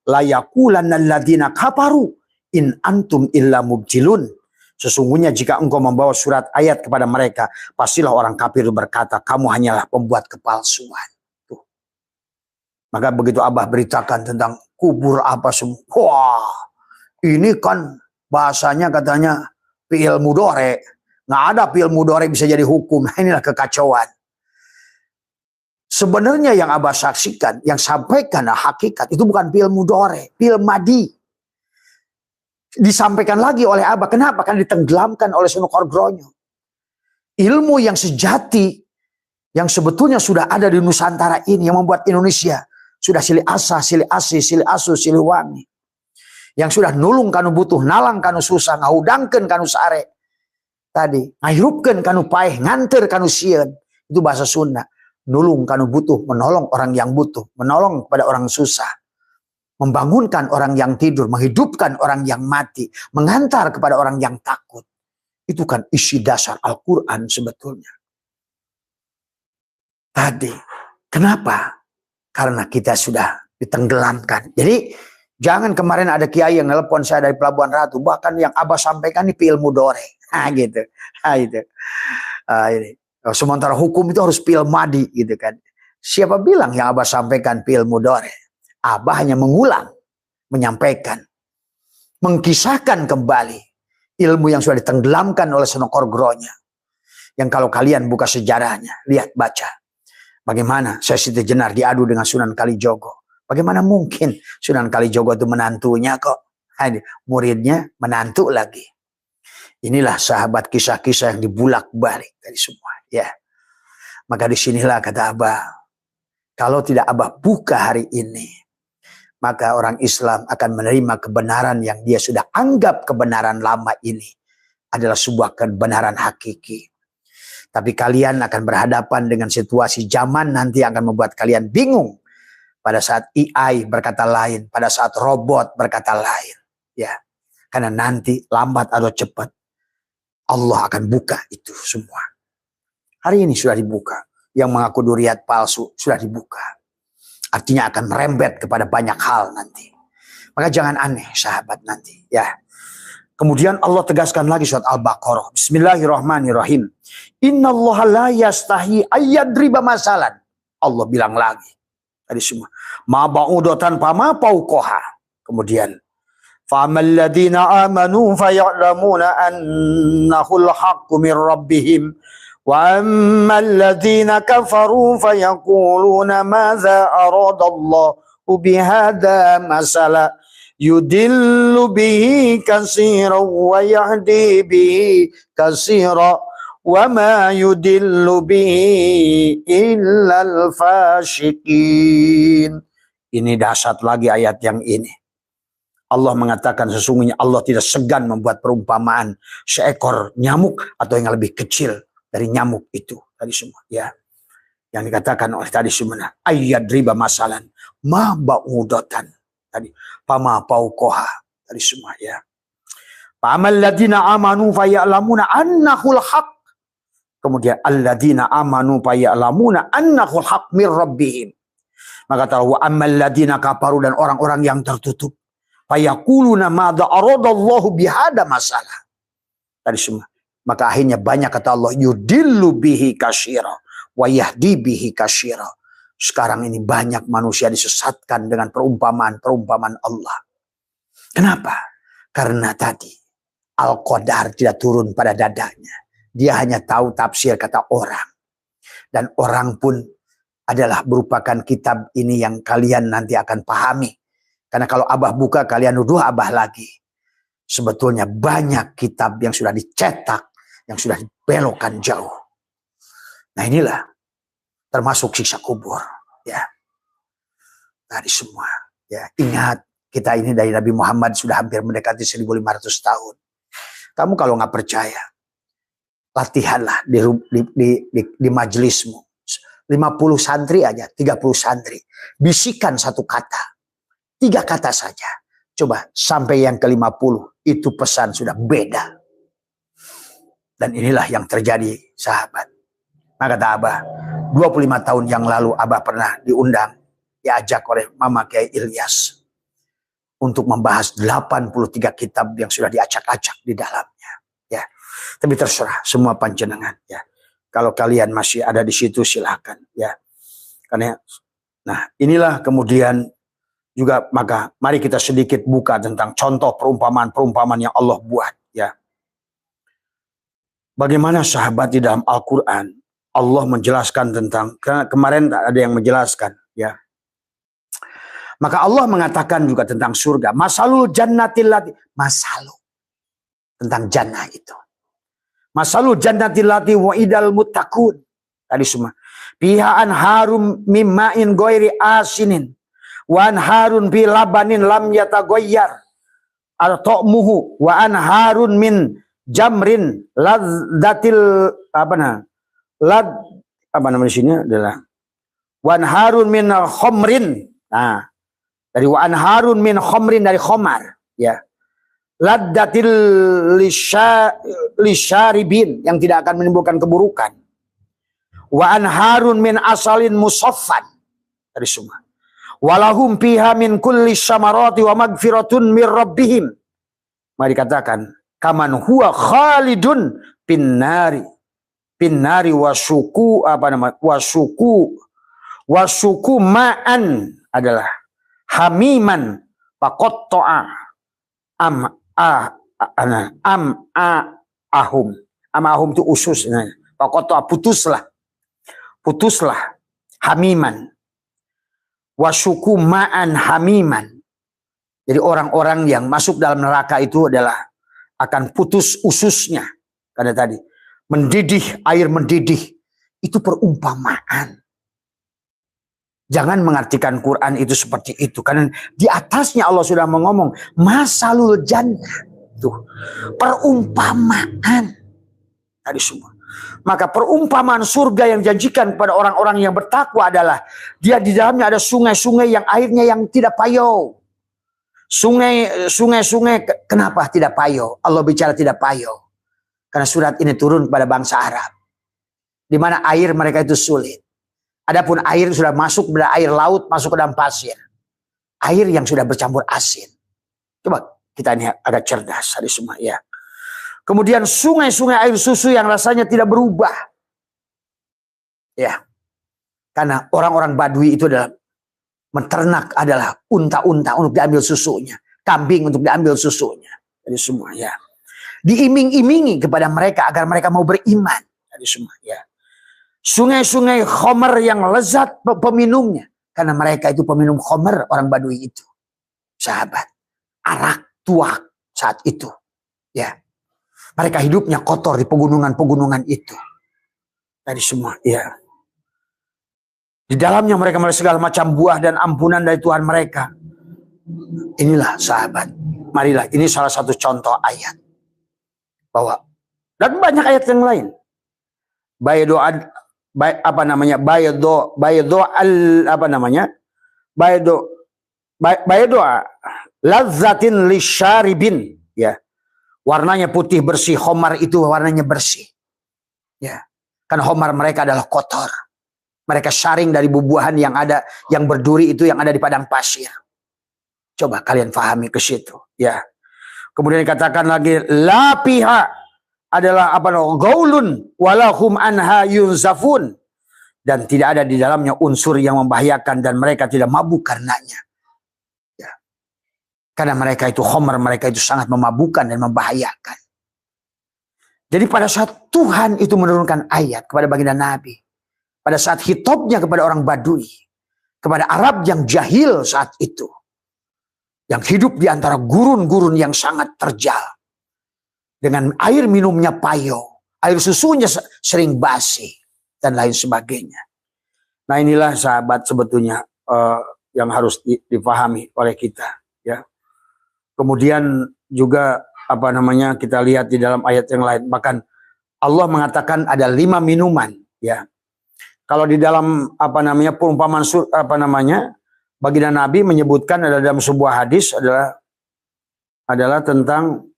Speaker 1: la yaqulanna alladziina kafaru in antum illa mubtilun. Sesungguhnya jika engkau membawa surat ayat kepada mereka, pastilah orang kafir berkata, kamu hanyalah pembuat kepalsuan. Tuh. Maka begitu Abah beritakan tentang kubur apa semua. Wah, ini kan bahasanya katanya fi'il mudhari'. Nggak ada fi'il mudhari' bisa jadi hukum. Inilah kekacauan. Sebenarnya yang Abah saksikan, yang sampaikan hakikat, itu bukan fi'il mudhari', fi'il madi. Disampaikan lagi oleh Abah. Kenapa? Karena ditenggelamkan oleh Sunan Kardronyo. Ilmu yang sejati, yang sebetulnya sudah ada di Nusantara ini, yang membuat Indonesia sudah silih asa, silih asih, silih asu, silih wangi. Yang sudah nulung kanu butuh, nalang kanu susah, ngahudangkeun kanu sare. Tadi, ngahirupkeun kanu paeh, nganter kanu sieun. Itu bahasa Sunda. Nulung kanu butuh, menolong orang yang butuh, menolong kepada orang susah. Membangunkan orang yang tidur, menghidupkan orang yang mati, mengantar kepada orang yang takut. Itu kan isi dasar Al-Quran sebetulnya. Tadi, kenapa? Karena kita sudah ditenggelamkan. Jadi, jangan kemarin ada kiai yang nelpon saya dari Pelabuhan Ratu, bahkan yang Abah sampaikan ini fi'il mudhari'. Gitu. Itu. Ini. Sementara hukum itu harus fi'il madi gitu kan. Siapa bilang yang Abah sampaikan fi'il mudhari'? Abah hanya mengulang, menyampaikan, mengkisahkan kembali ilmu yang sudah ditenggelamkan oleh Sunan Kardronyo. Yang kalau kalian buka sejarahnya, lihat baca. Bagaimana Syekh Siti Jenar diadu dengan Sunan Kalijogo. Bagaimana mungkin Sunan Kalijogo itu menantunya kok. Muridnya menantu lagi. Inilah sahabat kisah-kisah yang dibulak-balik dari semua. Ya. Maka disinilah kata Abah, kalau tidak Abah buka hari ini, maka orang Islam akan menerima kebenaran yang dia sudah anggap kebenaran lama ini adalah sebuah kebenaran hakiki. Tapi kalian akan berhadapan dengan situasi zaman nanti akan membuat kalian bingung. Pada saat AI berkata lain, pada saat robot berkata lain. Ya, karena nanti lambat atau cepat Allah akan buka itu semua. Hari ini sudah dibuka. Yang mengaku duriat palsu sudah dibuka. Artinya akan merembet kepada banyak hal nanti. Maka jangan aneh sahabat nanti. Ya. Kemudian Allah tegaskan lagi surat Al-Baqarah. Bismillahirrahmanirrahim. Innallaha la yastahi ayyadriba masalan. Allah bilang lagi. Tadi semua. Ma ba'udatan fama fauqaha. Kemudian. Fa'amal ladhina amanu faya'lamuna annahul haqqu min rabbihim. وَأَمَّا الَّذِينَ كَفَرُوا فَيَقُولُونَ مَاذَا أَرَادَ اللَّهُ بِهَذَا مَثَلًا يُضِلُّ بِهِ كَثِيرًا وَيَهْدِي بِهِ كَثِيرًا وَمَا يُضِلُّ بِهِ إِلَّا الْفَاسِقِينَ. Ini dahsyat lagi ayat yang ini. Allah mengatakan sesungguhnya Allah tidak segan membuat perumpamaan seekor nyamuk atau yang lebih kecil dari nyamuk itu tadi semua ya. Yang dikatakan oleh tadi semua ayyadriba masalan ma ba'udatan tadi pama paukoha tadi semua ya. Fa'amal ladina amanu faya'lamuna annahul haq. Kemudian alladzina amanu faya'lamuna annahul haq mir rabbihim. Maka tahu amal ladina kafaru dan orang-orang yang tertutup fayaquluna madza aradallahu bihada masalah. Tadi semua. Maka akhirnya banyak kata Allah yudillu bihi katsira wa yahdi bihi katsira. Sekarang ini banyak manusia disesatkan dengan perumpamaan Allah. Kenapa? Karena tadi Al-Qadar tidak turun pada dadanya. Dia hanya tahu tafsir kata orang. Dan orang pun adalah merupakan kitab ini yang kalian nanti akan pahami. Karena kalau Abah buka kalian nuduh Abah lagi. Sebetulnya banyak kitab yang sudah dicetak, yang sudah dibelokkan jauh. Nah inilah termasuk siksa kubur. Ya, tadi semua. Ya, ingat kita ini dari Nabi Muhammad sudah hampir mendekati 1500 tahun. Kamu kalau nggak percaya, latihanlah di majelismu. 50 santri aja, 30 santri. Bisikan satu kata. 3 kata saja. Coba sampai yang ke-50 itu pesan sudah beda. Dan inilah yang terjadi sahabat. Maka kata Abah, 25 tahun yang lalu Abah pernah diundang, diajak oleh Mama Kiai Ilyas untuk membahas 83 kitab yang sudah diacak-acak di dalamnya. Ya, tapi terserah semua panjenengan. Ya, kalau kalian masih ada di situ silakan. Ya, karena, nah inilah kemudian juga maka mari kita sedikit buka tentang contoh perumpamaan yang Allah buat. Ya, bagaimana sahabat di dalam Al-Quran Allah menjelaskan tentang kemarin ada yang menjelaskan. Ya. Maka Allah mengatakan juga tentang surga. Masalul jannatil lati. Masalu. Tentang jannah itu. Masalul jannatil lati wa'idal muttaqun. Tadi semua. Pihaan harum mimma'in goiri asinin. Wan harun bi labanin lam yatagoyyar. Al-to'muhu. Wa an harun min jamrin ladzatil namanya sini adalah wan harun min khomrin. Nah, dari wan harun min khomrin dari khomar, ya. Laddatil lisyaribin yang tidak akan menimbulkan keburukan. Wa an harun min asalin musaffan dari semua. Walahum fiha min kulli syamarati wa magfiratun mir rabbihim. Mari katakan kaman huwa khalidun pinnari wasuku wasuku ma'an adalah hamiman faqatta'a ahum itu usus faqatta'a putuslah hamiman wasuku ma'an hamiman. Jadi orang-orang yang masuk dalam neraka itu adalah akan putus ususnya. Karena tadi mendidih, air mendidih. Itu perumpamaan. Jangan mengartikan Quran itu seperti itu. Karena di atasnya Allah sudah mengomong. Masalul jannah. Tuh, perumpamaan. Tadi semua. Maka perumpamaan surga yang dijanjikan kepada orang-orang yang bertakwa adalah. Dia di dalamnya ada sungai-sungai yang airnya yang tidak payau. Sungai-sungai kenapa tidak payau? Allah bicara tidak payau. Karena surat ini turun kepada bangsa Arab. Di mana air mereka itu sulit. Adapun air sudah masuk pada air laut, masuk ke dalam pasir. Air yang sudah bercampur asin. Coba kita ini agak cerdas hari semua ya. Kemudian sungai-sungai air susu yang rasanya tidak berubah. Ya. Karena orang-orang Badui itu adalah menternak adalah unta-unta untuk diambil susunya. Kambing untuk diambil susunya. Jadi semua ya. Diiming-imingi kepada mereka agar mereka mau beriman. Jadi semua ya. Sungai-sungai khomer yang lezat peminumnya. Karena mereka itu peminum khomer orang Badui itu. Sahabat. Arak tuak saat itu. Ya. Mereka hidupnya kotor di pegunungan-pegunungan itu. Tadi semua ya. Di dalamnya mereka melihat segala macam buah dan ampunan dari Tuhan mereka. Inilah sahabat, marilah ini salah satu contoh ayat bahwa, dan banyak ayat yang lain. Baydo apa namanya? Baydo al apa namanya? Baydo lazzatin lisyaribin, ya. Warnanya putih bersih, khomar itu warnanya bersih. Ya. Kan khomar mereka adalah kotor. Mereka syaring dari bubuhan yang ada, yang berduri itu yang ada di padang pasir. Coba kalian fahami ke situ, ya. Kemudian dikatakan lagi, la piha adalah apa namanya? Gaulun walahum anha yunzafun, dan tidak ada di dalamnya unsur yang membahayakan dan mereka tidak mabuk karenanya. Ya. Karena mereka itu khamar, mereka itu sangat memabukkan dan membahayakan. Jadi pada saat Tuhan itu menurunkan ayat kepada baginda Nabi, pada saat hitobnya kepada orang Badui, kepada Arab yang jahil saat itu, yang hidup di antara gurun-gurun yang sangat terjal, dengan air minumnya payo, air susunya sering basi, dan lain sebagainya. Nah inilah sahabat sebetulnya yang harus dipahami oleh kita. Ya. Kemudian juga apa namanya, kita lihat di dalam ayat yang lain, bahkan Allah mengatakan ada 5 minuman. Ya. Kalau di dalam apa namanya perumpamaan apa namanya baginda Nabi menyebutkan ada dalam sebuah hadis adalah tentang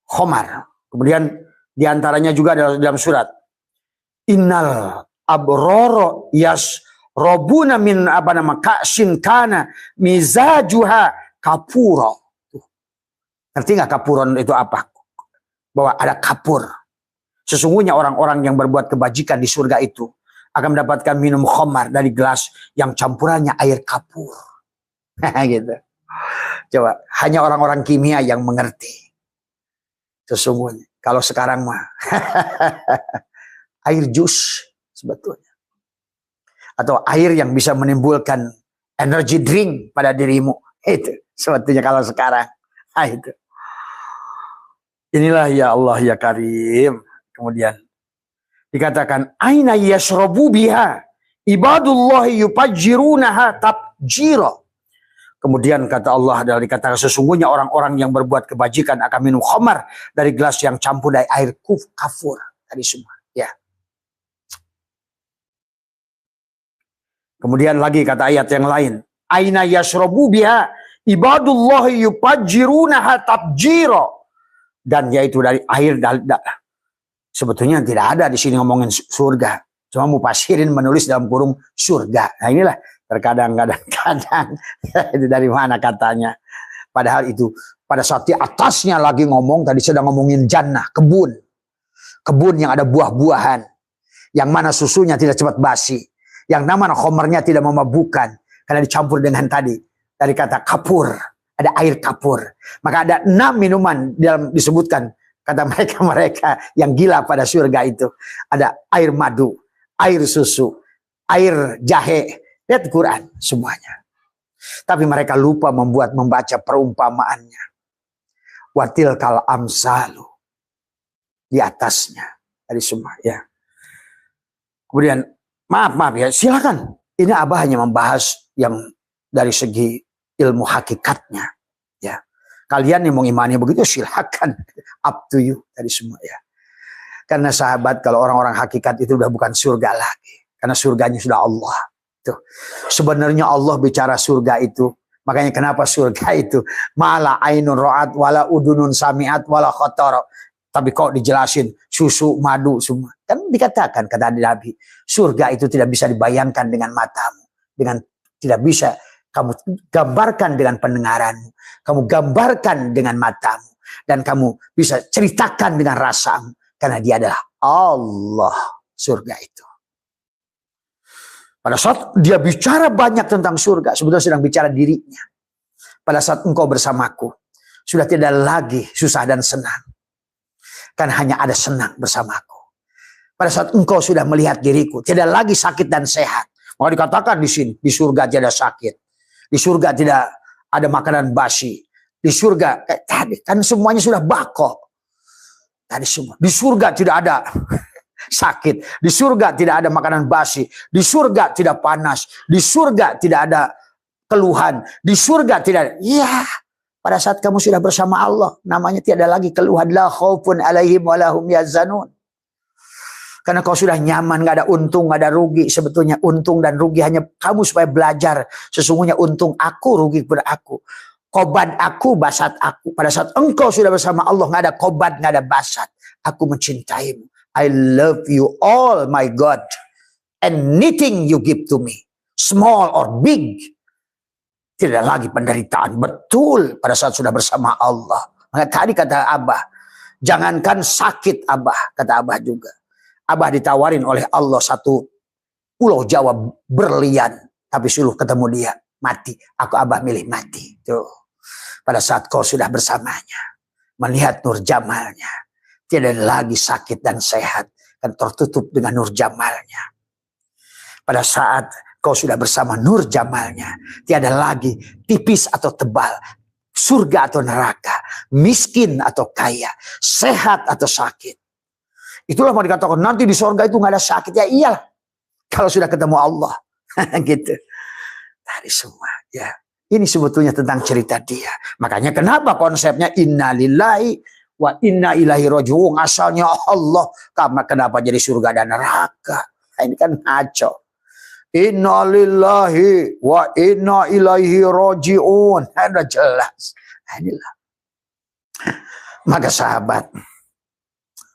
Speaker 1: khomar. Kemudian diantaranya juga adalah dalam surat innal abroro yas robuna min apa nama ka'sin kana mizajuha kapuro. Ngerti nggak kapuron itu apa? Bahwa ada kapur. Sesungguhnya orang-orang yang berbuat kebajikan di surga itu akan mendapatkan minum khamar dari gelas yang campurannya air kapur. Gitu. Coba, hanya orang-orang kimia yang mengerti. Sesungguhnya, kalau sekarang mah air jus sebetulnya. Atau air yang bisa menimbulkan energy drink pada dirimu. Itu sebetulnya kalau sekarang. Nah, itu. Inilah ya Allah ya Karim. Kemudian dikatakan aina yashrabu biha ibadullahi yupajjirunaha tabjira. Kemudian kata Allah adalah dikatakan sesungguhnya orang-orang yang berbuat kebajikan akan minum khamar dari gelas yang campur dari air kafur tadi semua, ya. Kemudian lagi kata ayat yang lain, aina yashrabu biha ibadullahi yupajjirunaha tabjira, dan yaitu dari air sebetulnya tidak ada di sini ngomongin surga. Cuma mufasirin menulis dalam kurung surga. Nah inilah terkadang itu dari mana katanya. Padahal itu pada saat di atasnya lagi ngomong, tadi sedang ngomongin jannah, kebun. Kebun yang ada buah-buahan. Yang mana susunya tidak cepat basi. Yang mana khomernya tidak memabukkan. Karena dicampur dengan tadi. Dari kata kapur. Ada air kapur. Maka ada 6 minuman dalam disebutkan. Kata mereka yang gila pada surga itu. Ada air madu, air susu, air jahe. Lihat Quran semuanya. Tapi mereka lupa membaca perumpamaannya. Watil kal amsalu. Di atasnya. Dari semua ya. Kemudian maaf ya silakan. Ini Abah hanya membahas yang dari segi ilmu hakikatnya. Ya. Kalian yang mau imani begitu silakan, up to you dari semua ya. Karena sahabat kalau orang-orang hakikat itu udah bukan surga lagi, karena surganya sudah Allah. Tuh. Sebenarnya Allah bicara surga itu, makanya kenapa surga itu mala ainun ro'at wala udunun sami'at wala khotoro. Tapi kok dijelasin susu, madu semua. Kan dikatakan kata Nabi, surga itu tidak bisa dibayangkan dengan matamu, dengan tidak bisa kamu gambarkan dengan pendengaranmu. Kamu gambarkan dengan matamu. Dan kamu bisa ceritakan dengan rasamu. Karena dia adalah Allah surga itu. Pada saat dia bicara banyak tentang surga. Sebetulnya sedang bicara dirinya. Pada saat engkau bersamaku. Sudah tidak lagi susah dan senang. Kan hanya ada senang bersamaku. Pada saat engkau sudah melihat diriku. Tidak lagi sakit dan sehat. Maka dikatakan di sini. Di surga tidak sakit. Di surga tidak ada makanan basi. Di surga tadi kan semuanya sudah bako. Tadi semua. Di surga tidak ada sakit. Di surga tidak ada makanan basi. Di surga tidak panas. Di surga tidak ada keluhan. Di surga tidak ada. Iya, pada saat kamu sudah bersama Allah, namanya tiada lagi keluhan. La khaufun alaihim wa lahum yahzanun. Karena kau sudah nyaman, gak ada untung, gak ada rugi. Sebetulnya untung dan rugi hanya kamu supaya belajar. Sesungguhnya untung aku, rugi kepada aku. Kobat aku, basat aku. Pada saat engkau sudah bersama Allah, gak ada kobat, gak ada basat. Aku mencintaimu. I love you all, my God. Anything you give to me, small or big, tidak lagi penderitaan. Betul, pada saat sudah bersama Allah. Maka tadi kata Abah, jangankan sakit Abah, kata Abah juga. Abah ditawarin oleh Allah satu pulau Jawa berlian, tapi suruh ketemu dia, mati. Abah milih mati. Tuh. Pada saat kau sudah bersamanya, melihat nur jamalnya, tidak lagi sakit dan sehat, kan tertutup dengan nur jamalnya. Pada saat kau sudah bersama nur jamalnya, tiada lagi tipis atau tebal, surga atau neraka, miskin atau kaya, sehat atau sakit. Itulah mau dikatakan nanti di surga itu nggak ada sakit. Ya iyalah, kalau sudah ketemu Allah. Gitu. Tadi semua ya. Ini sebetulnya tentang cerita dia. Makanya kenapa konsepnya inna lillahi wa inna ilaihi raji'un. Asalnya Allah. Kenapa jadi surga dan neraka? Nah, ini kan ngaco. Inna lillahi wa inna ilaihi raji'un. Ada jelas. Nah, inilah. Maka sahabat,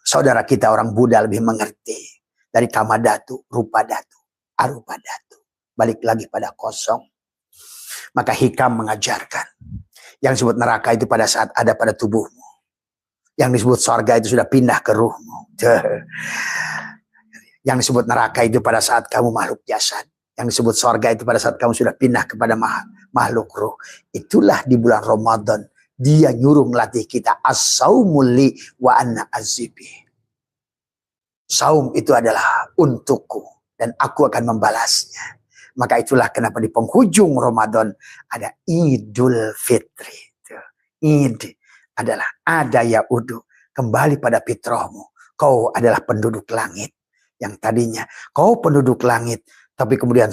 Speaker 1: saudara kita orang Buddha lebih mengerti. Dari kamadatu, rupadatu, arupadatu. Balik lagi pada kosong. Maka hikam mengajarkan. Yang disebut neraka itu pada saat ada pada tubuhmu. Yang disebut surga itu sudah pindah ke ruhmu. Yang disebut neraka itu pada saat kamu makhluk jasad. Yang disebut surga itu pada saat kamu sudah pindah kepada makhluk ruh. Itulah di bulan Ramadan. Dia nyuruh melatih kita. As-saumuli wa anna azibi. Saum itu adalah untukku. Dan aku akan membalasnya. Maka itulah kenapa di penghujung Ramadan ada Idul Fitri. Id adalah ada yaudu. Kembali pada fitrahmu. Kau adalah penduduk langit. Yang tadinya kau penduduk langit. Tapi kemudian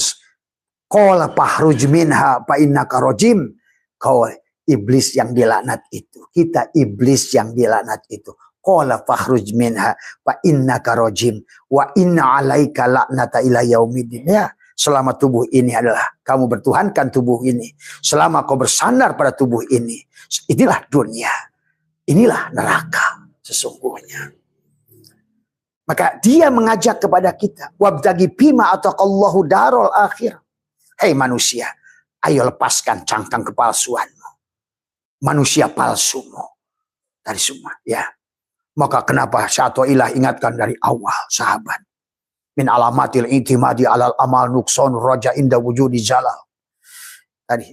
Speaker 1: qala fahruj minha fa innaka rajim. Kau iblis yang dilaknat itu. Kita iblis yang dilaknat itu. Qala fahruj minha fa innaka rajim wa inna alaika laknata ila yaumiddin. Ya, selama tubuh ini adalah kamu bertuhankan tubuh ini. Selama kau bersandar pada tubuh ini. Inilah dunia. Inilah neraka sesungguhnya. Maka dia mengajak kepada kita. Wabtagi bima ataqallahu darul akhir. Hei manusia, ayo lepaskan cangkang kepalsuanmu. Manusia palsumu. Dari semua, ya. Maka kenapa Syaikhullah ingatkan dari awal, sahabat. Min alamatil intimadi alal amal nukson raja inda wujudi jalal. Tadi,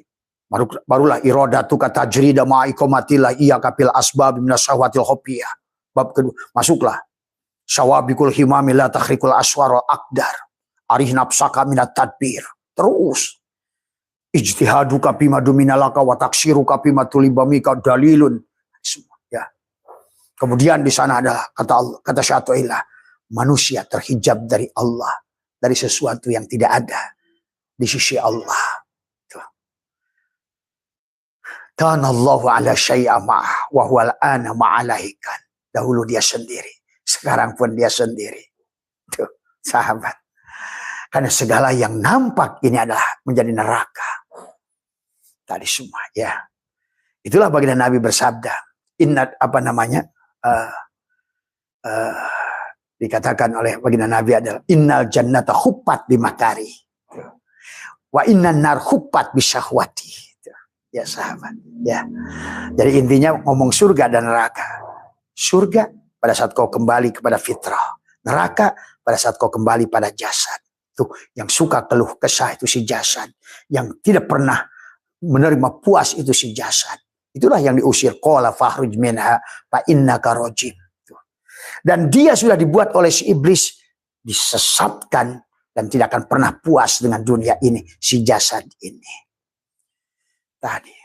Speaker 1: barulah iradatu kata jrida ma'ikomatillah iya kapil asbab minasahwatil khopiyah. Bab kedua, masuklah. Syawabikul himami la takhrikul aswar akdar. Arih nafsaka minat tadbir. Terus. Ijtihadu kapima duminalaka wa taksiru kapima tulibamika dalilun. Semua, ya. Kemudian di sana adalah kata Allah, kata Syaikhullah, manusia terhijab dari Allah, dari sesuatu yang tidak ada di sisi Allah. Kana Allahu ala syai'a ma'ah wa huwa al-ana ma'alaikan. Dahulu dia sendiri. Sekarang pun dia sendiri. Tuh, sahabat. Karena segala yang nampak ini adalah menjadi neraka. Tadi semua, ya. Itulah baginda Nabi bersabda. Inna, apa namanya? Dikatakan oleh baginda Nabi adalah innal jannata khuppat bimakari. Wa innan nar khuppat bisyahwati. Ya sahabat. Ya. Jadi intinya ngomong surga dan neraka. Surga pada saat kau kembali kepada fitrah. Neraka pada saat kau kembali pada jasad. Tuh, yang suka keluh kesah itu si jasad. Yang tidak pernah menerima puas itu si jasad. Itulah yang diusir. Qala fahruj minha fa innaka rajim. Dan dia sudah dibuat oleh si iblis. Disesatkan. Dan tidak akan pernah puas dengan dunia ini. Si jasad ini. Tadi.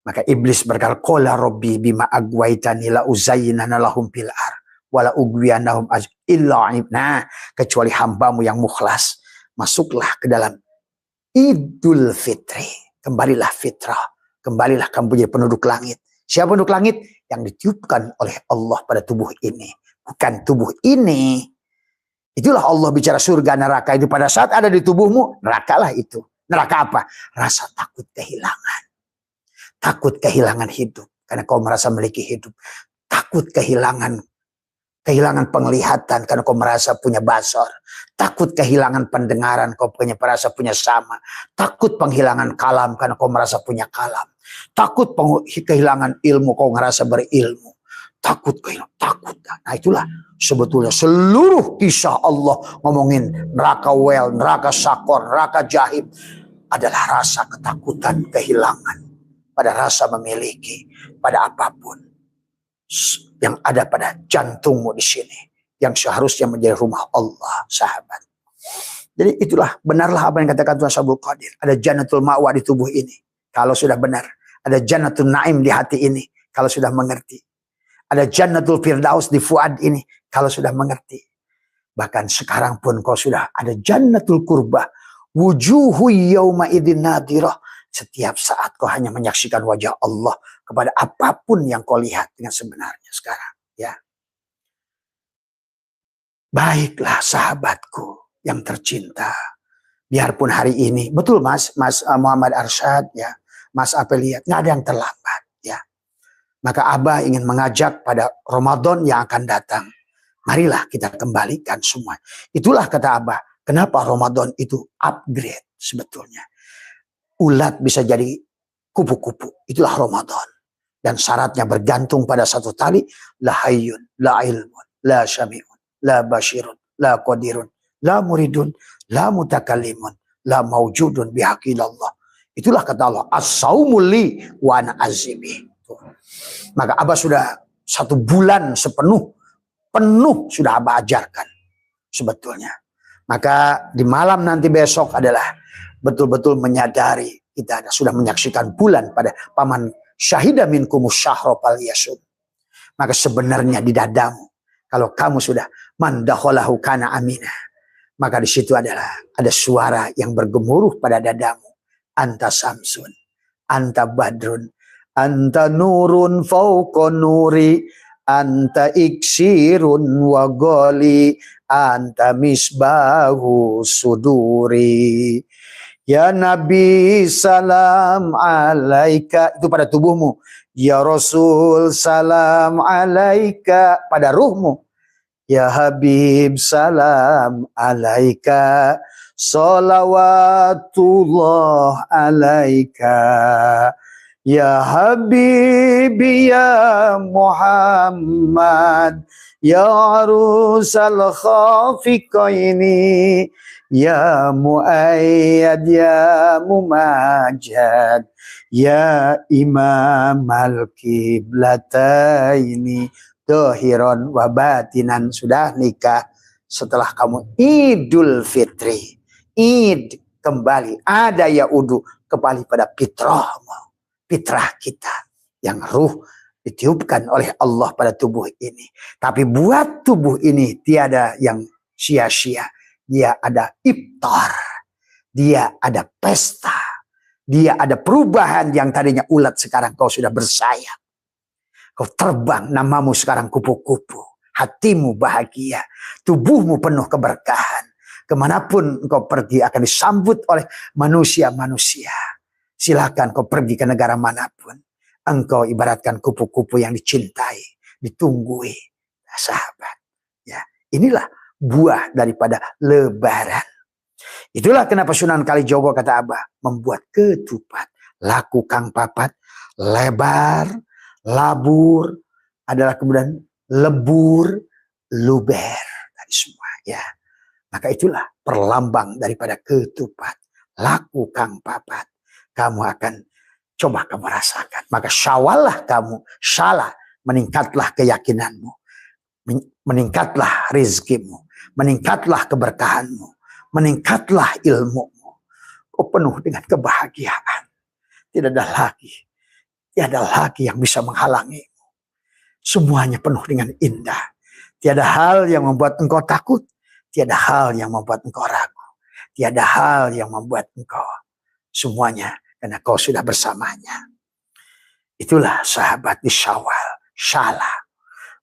Speaker 1: Maka iblis berkata, qala rabbi bima agwaitani la uzayyinana lahum fil ar wala ugwiyanahum illa. Nah, kecuali hambamu yang mukhlas, masuklah ke dalam Idul Fitri. Kembalilah fitrah. Kembalilah kamu menjadi penduduk langit. Siapa penduduk langit? Yang ditiupkan oleh Allah pada tubuh ini. Bukan tubuh ini. Itulah Allah bicara surga neraka itu. Pada saat ada di tubuhmu, nerakalah itu. Neraka apa? Rasa takut kehilangan. Takut kehilangan hidup. Karena kau merasa memiliki hidup. Takut kehilangan penglihatan karena kau merasa punya basar. Takut kehilangan pendengaran kau merasa punya sama. Takut penghilangan kalam karena kau merasa punya kalam. Takut kehilangan ilmu kau merasa berilmu. Takut. Nah itulah sebetulnya seluruh kisah Allah ngomongin neraka wel, neraka sakor, neraka jahim adalah rasa ketakutan kehilangan pada rasa memiliki pada apapun yang ada pada jantungmu di sini, yang seharusnya menjadi rumah Allah, sahabat. Jadi itulah, benarlah apa yang katakan Tuhan Sabul Qadir. Ada jannatul ma'wa di tubuh ini, kalau sudah benar. Ada jannatul na'im di hati ini, kalau sudah mengerti. Ada jannatul firdaus di fuad ini, kalau sudah mengerti. Bahkan sekarang pun kau sudah ada jannatul kurbah. Wujuhu yawma idin nadirah. Setiap saat kau hanya menyaksikan wajah Allah kepada apapun yang kau lihat dengan sebenarnya sekarang. Ya, baiklah sahabatku yang tercinta. Biarpun hari ini, betul Mas Muhammad Arsyad, ya, Mas Apeliat, nggak ada yang terlambat. Ya, maka Abah ingin mengajak pada Ramadan yang akan datang. Marilah kita kembalikan semua. Itulah kata Abah, kenapa Ramadan itu upgrade sebetulnya. Ulat bisa jadi kupu-kupu. Itulah Ramadan. Dan syaratnya bergantung pada satu tali. La hayyun, la ilmun, la syami'un, la bashirun, la qadirun, la muridun, la mutakallimun, la mawjudun bihaqilallah. Itulah kata Allah. As-sawmul li wa ana azimi. Maka Abah sudah 1 bulan penuh sudah Abah ajarkan sebetulnya. Maka di malam nanti besok adalah betul-betul menyadari kita sudah menyaksikan bulan pada paman syahida minkumus syahra fal yasum. Maka sebenarnya di dadamu, kalau kamu sudah mandakhalahu kana amina, maka di situ adalah ada suara yang bergemuruh pada dadamu. Anta samsun, anta badrun, anta nurun fauqa nuri, anta iksirun wa ghali, anta misbahu suduri. Ya Nabi salam alaika, itu pada tubuhmu. Ya Rasul salam alaika, pada ruhmu. Ya Habib salam alaika, salawatullah alaika. Ya Habibi ya Muhammad, ya arusal khafiqaini, ya muayyad ya mumajjad, ya imam al-qiblataini, dohiron wa batinan. Sudah nikah setelah kamu Idul Fitri. Id kembali, ada yaudu, kembali pada fitrahmu. Fitrah kita yang ruh ditiupkan oleh Allah pada tubuh ini. Tapi buat tubuh ini tiada yang sia-sia. Dia ada iftar, dia ada pesta, dia ada perubahan. Yang tadinya ulat sekarang kau sudah bersayap. Kau terbang, namamu sekarang kupu-kupu. Hatimu bahagia, tubuhmu penuh keberkahan. Kemanapun kau pergi akan disambut oleh manusia-manusia. Silakan kau pergi ke negara manapun. Engkau ibaratkan kupu-kupu yang dicintai, ditunggui. Nah, sahabat, ya, inilah buah daripada lebaran. Itulah kenapa Sunan Kalijogo kata Abah membuat ketupat. Laku kang papat, lebar, labur, adalah kemudian lebur, luber. Tadi semua, ya. Maka itulah perlambang daripada ketupat. Laku kang papat. Kamu akan coba kamu rasakan. Maka syawallah kamu, salah, meningkatlah keyakinanmu. Meningkatlah rizkimu. Meningkatlah keberkahanmu. Meningkatlah ilmumu. Kau penuh dengan kebahagiaan. Tidak ada lagi yang bisa menghalangimu. Semuanya penuh dengan indah. Tiada hal yang membuat engkau takut. Tiada hal yang membuat engkau ragu. Tiada hal yang membuat engkau semuanya karena kau sudah bersamanya. Itulah sahabat di Syawal, Syala.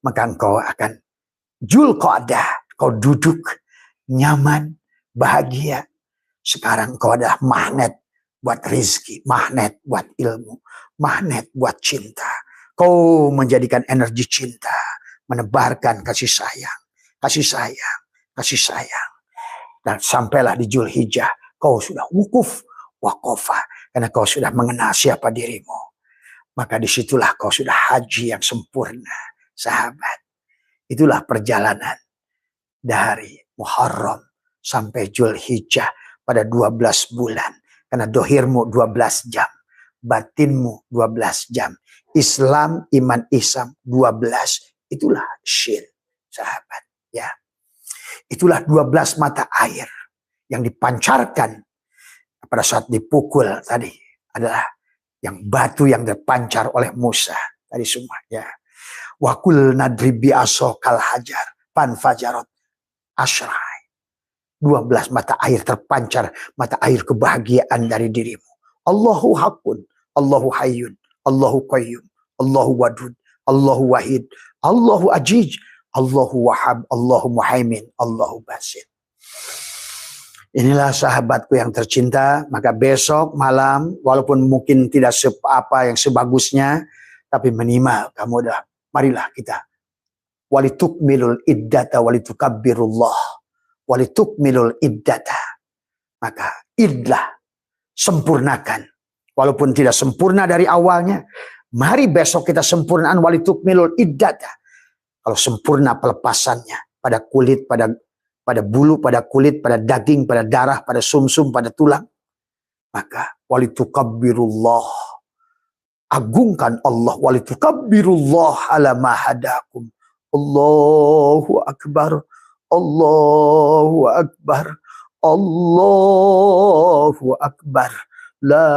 Speaker 1: Maka engkau akan Dzulqa'dah, kau duduk nyaman, bahagia. Sekarang kau adalah magnet buat rizki, magnet buat ilmu, magnet buat cinta. Kau menjadikan energi cinta, menebarkan kasih sayang, kasih sayang, kasih sayang. Dan sampailah di Dzulhijjah, kau sudah wukuf, waqafah, karena kau sudah mengenal siapa dirimu. Maka disitulah kau sudah haji yang sempurna, sahabat. Itulah perjalanan dari Muharram sampai Dzulhijjah pada 12 bulan. Karena dohirmu 12 jam, batinmu 12 jam. Islam, iman, ihsan 12. Itulah syin, sahabat. Ya, itulah 12 mata air yang dipancarkan pada saat dipukul tadi adalah yang batu yang terpancar oleh Musa tadi semua. Ya, wakul nadribi aso kal hajar panfajarot ashrai. 12 mata air terpancar, mata air kebahagiaan dari dirimu. Allahu hakun, Allahu hayyun, Allahu qayyum, Allahu wadud, Allahu wahid, Allahu ajij, Allahu wahab, Allahu muhaimin, Allahu basit. Inilah sahabatku yang tercinta. Maka besok malam, walaupun mungkin tidak apa yang sebagusnya, tapi minimal kamu dah, marilah kita walitukmilul iddata walitukabbirullah walitukmilul iddata. Maka idlah, sempurnakan. Walaupun tidak sempurna dari awalnya, mari besok kita sempurnaan walitukmilul iddata. Kalau sempurna pelepasannya pada kulit, pada bulu, pada kulit, pada daging, pada darah, pada sumsum, pada tulang, maka walitukabbirullah, agungkan Allah, walitukabbirullah ala ma hadakum. Allahu akbar, Allahu akbar, Allahu akbar, la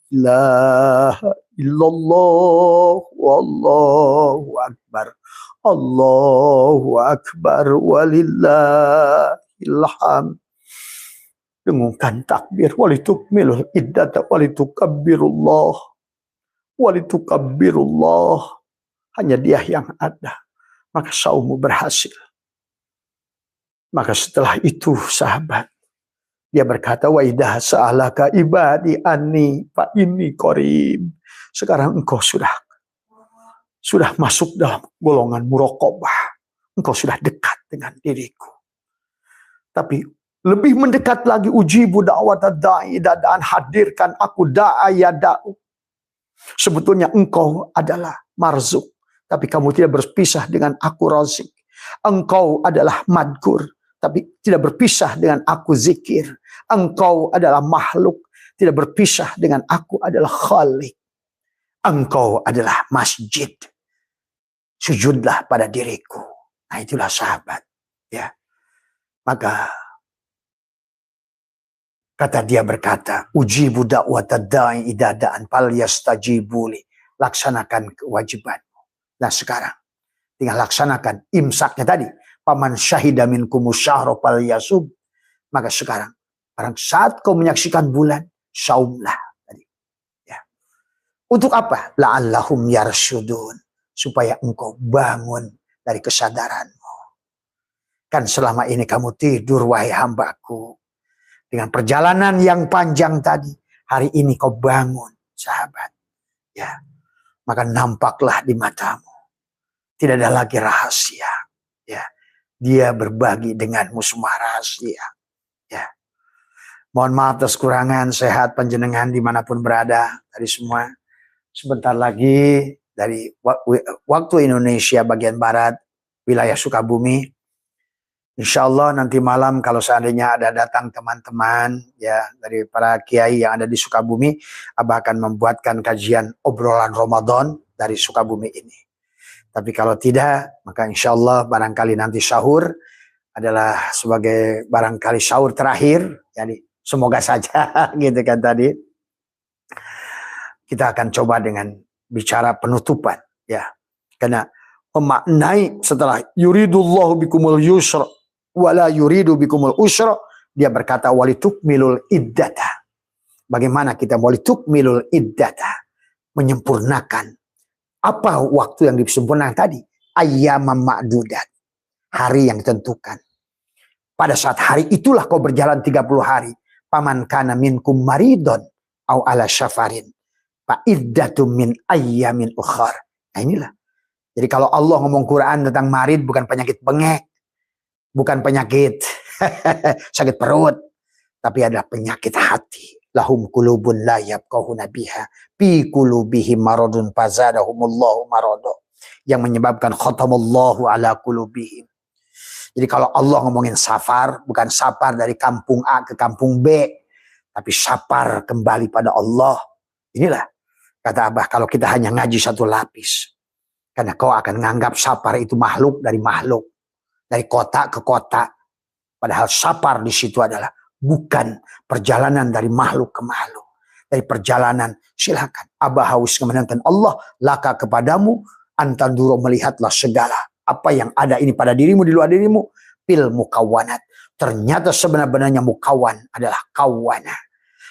Speaker 1: ilaha illallah, wallahu akbar, Allahu akbar, walillahil hamd. Dengungkan takbir, walitukmilul iddata walitukabbirullah, walitukabbirullah. Hanya Dia yang ada, maka saummu berhasil. Maka setelah itu sahabat, Dia berkata, wa idha sa'alaka ibadi anni fa inni qarib. Sekarang engkau sudah masuk dalam golongan muraqabah. Engkau sudah dekat dengan diriku. Tapi lebih mendekat lagi, ujibu da'watad da'i, dan hadirkan aku da'aya da'u. Sebetulnya engkau adalah marzuk, tapi kamu tidak berpisah dengan aku razik. Engkau adalah madkur, tapi tidak berpisah dengan aku zikir. Engkau adalah makhluk, tidak berpisah dengan aku adalah khalik. Engkau adalah masjid, sujudlah pada diriku. Nah itulah sahabat. Ya, maka kata Dia berkata, ujibu da'watad da'i idza da'an fal yastajibuli. Laksanakan kewajibanmu. Nah sekarang tinggal laksanakan imsaknya tadi. Paman syahida minkumus syahra fal yasum. Maka sekarang pada saat kau menyaksikan bulan, saumlah tadi. Ya. Untuk apa? La'allahum yarsyudun. Supaya engkau bangun dari kesadaranmu. Kan selama ini kamu tidur, wahai hambaku. Dengan perjalanan yang panjang tadi, hari ini kau bangun, sahabat. Ya. Maka nampaklah di matamu. Tidak ada lagi rahasia. Ya. Dia berbagi denganmu semua rahasia. Ya. Mohon maaf atas kekurangan, sehat panjenengan dimanapun berada. Dari semua. Sebentar lagi dari waktu Indonesia bagian Barat, wilayah Sukabumi. Insya Allah nanti malam kalau seandainya ada datang teman-teman ya dari para kiai yang ada di Sukabumi, Abah akan membuatkan kajian obrolan Ramadan dari Sukabumi ini. Tapi kalau tidak, maka insya Allah barangkali nanti sahur adalah sebagai barangkali sahur terakhir. Jadi semoga saja gitu kan tadi. Kita akan coba dengan bicara penutupan ya. Karena memaknai setelah yuridullahu bikumul yusra wala yuridu bikumul usra, Dia berkata walitukmilul iddata. Bagaimana kita boleh tukmilul iddata, menyempurnakan apa waktu yang disempurnakan tadi, ayyamam ma'dudat, hari yang ditentukan. Pada saat hari itulah kau berjalan 30 hari. Paman kana minkum maridon au ala syafarin fa iddatum min ayyamin ukhar. Nah inilah. Jadi kalau Allah ngomong Quran tentang marid, bukan penyakit bengek, bukan penyakit sakit perut, tapi adalah penyakit hati. Lahum kulubun la yafqahuna biha fi qulubihim maradun fazadahumullahu marado, yang menyebabkan khatamallahu ala qulubihim. Jadi kalau Allah ngomongin safar, bukan safar dari kampung A ke kampung B, tapi safar kembali pada Allah. Inilah kata Abah, kalau kita hanya ngaji satu lapis, karena kau akan menganggap safar itu makhluk dari makhluk, dari kota ke kota. Padahal safar di situ adalah bukan perjalanan dari makhluk ke makhluk, dari perjalanan. Silakan Abah haus kemenangan Allah, laka kepadamu antanduro, melihatlah segala apa yang ada ini pada dirimu, di luar dirimu, pil mukawanat. Ternyata sebenarnya mukawan adalah kawana.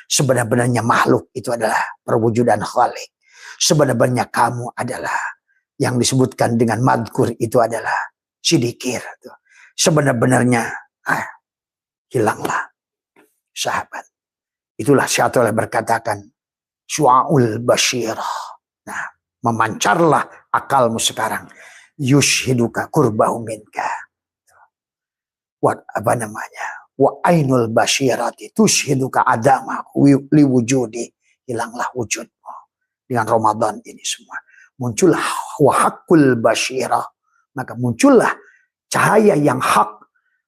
Speaker 1: Sebenarnya makhluk itu adalah perwujudan khalik. Sebenarnya kamu adalah yang disebutkan dengan madkur, itu adalah sidikir. Sebenarnya hilanglah sahabat. Itulah syaitan berkatakan syu'aul basyirah. Nah, memancarlah akalmu sekarang. Yushhiduka kurbahu minka. Wa ainul basyirati tushhiduka adama liwujudi. Hilanglah wujudmu. Dengan Ramadan ini semua. Muncullah wahakul basyirah. Maka muncullah cahaya yang hak.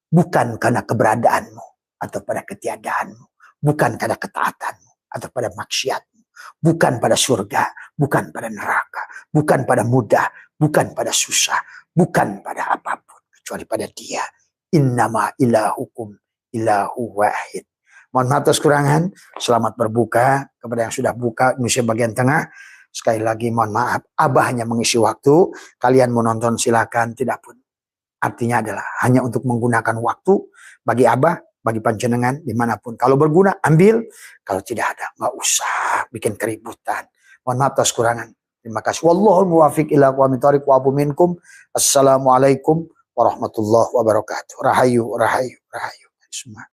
Speaker 1: Bukan karena keberadaanmu atau pada ketiadaanmu. Bukan karena ketaatanmu atau pada maksiatmu. Bukan pada surga. Bukan pada neraka. Bukan pada mudah. Bukan pada susah, bukan pada apapun, kecuali pada Dia. Innama ilahukum ilahu wahid. Mohon maaf atas kurangan. Selamat berbuka kepada yang sudah buka Indonesia bagian tengah. Sekali lagi mohon maaf, Abah hanya mengisi waktu. Kalian mau nonton silakan, tidak pun. Artinya adalah hanya untuk menggunakan waktu bagi Abah, bagi panjenengan dimanapun. Kalau berguna ambil, kalau tidak ada nggak usah bikin keributan. Mohon maaf atas kurangan. Terima kasih. Wallahul muwaffiq ila aqwamit thoriq wa afu minkum. Assalamualaikum warahmatullahi wabarakatuh. Rahayu, rahayu, rahayu. Semua.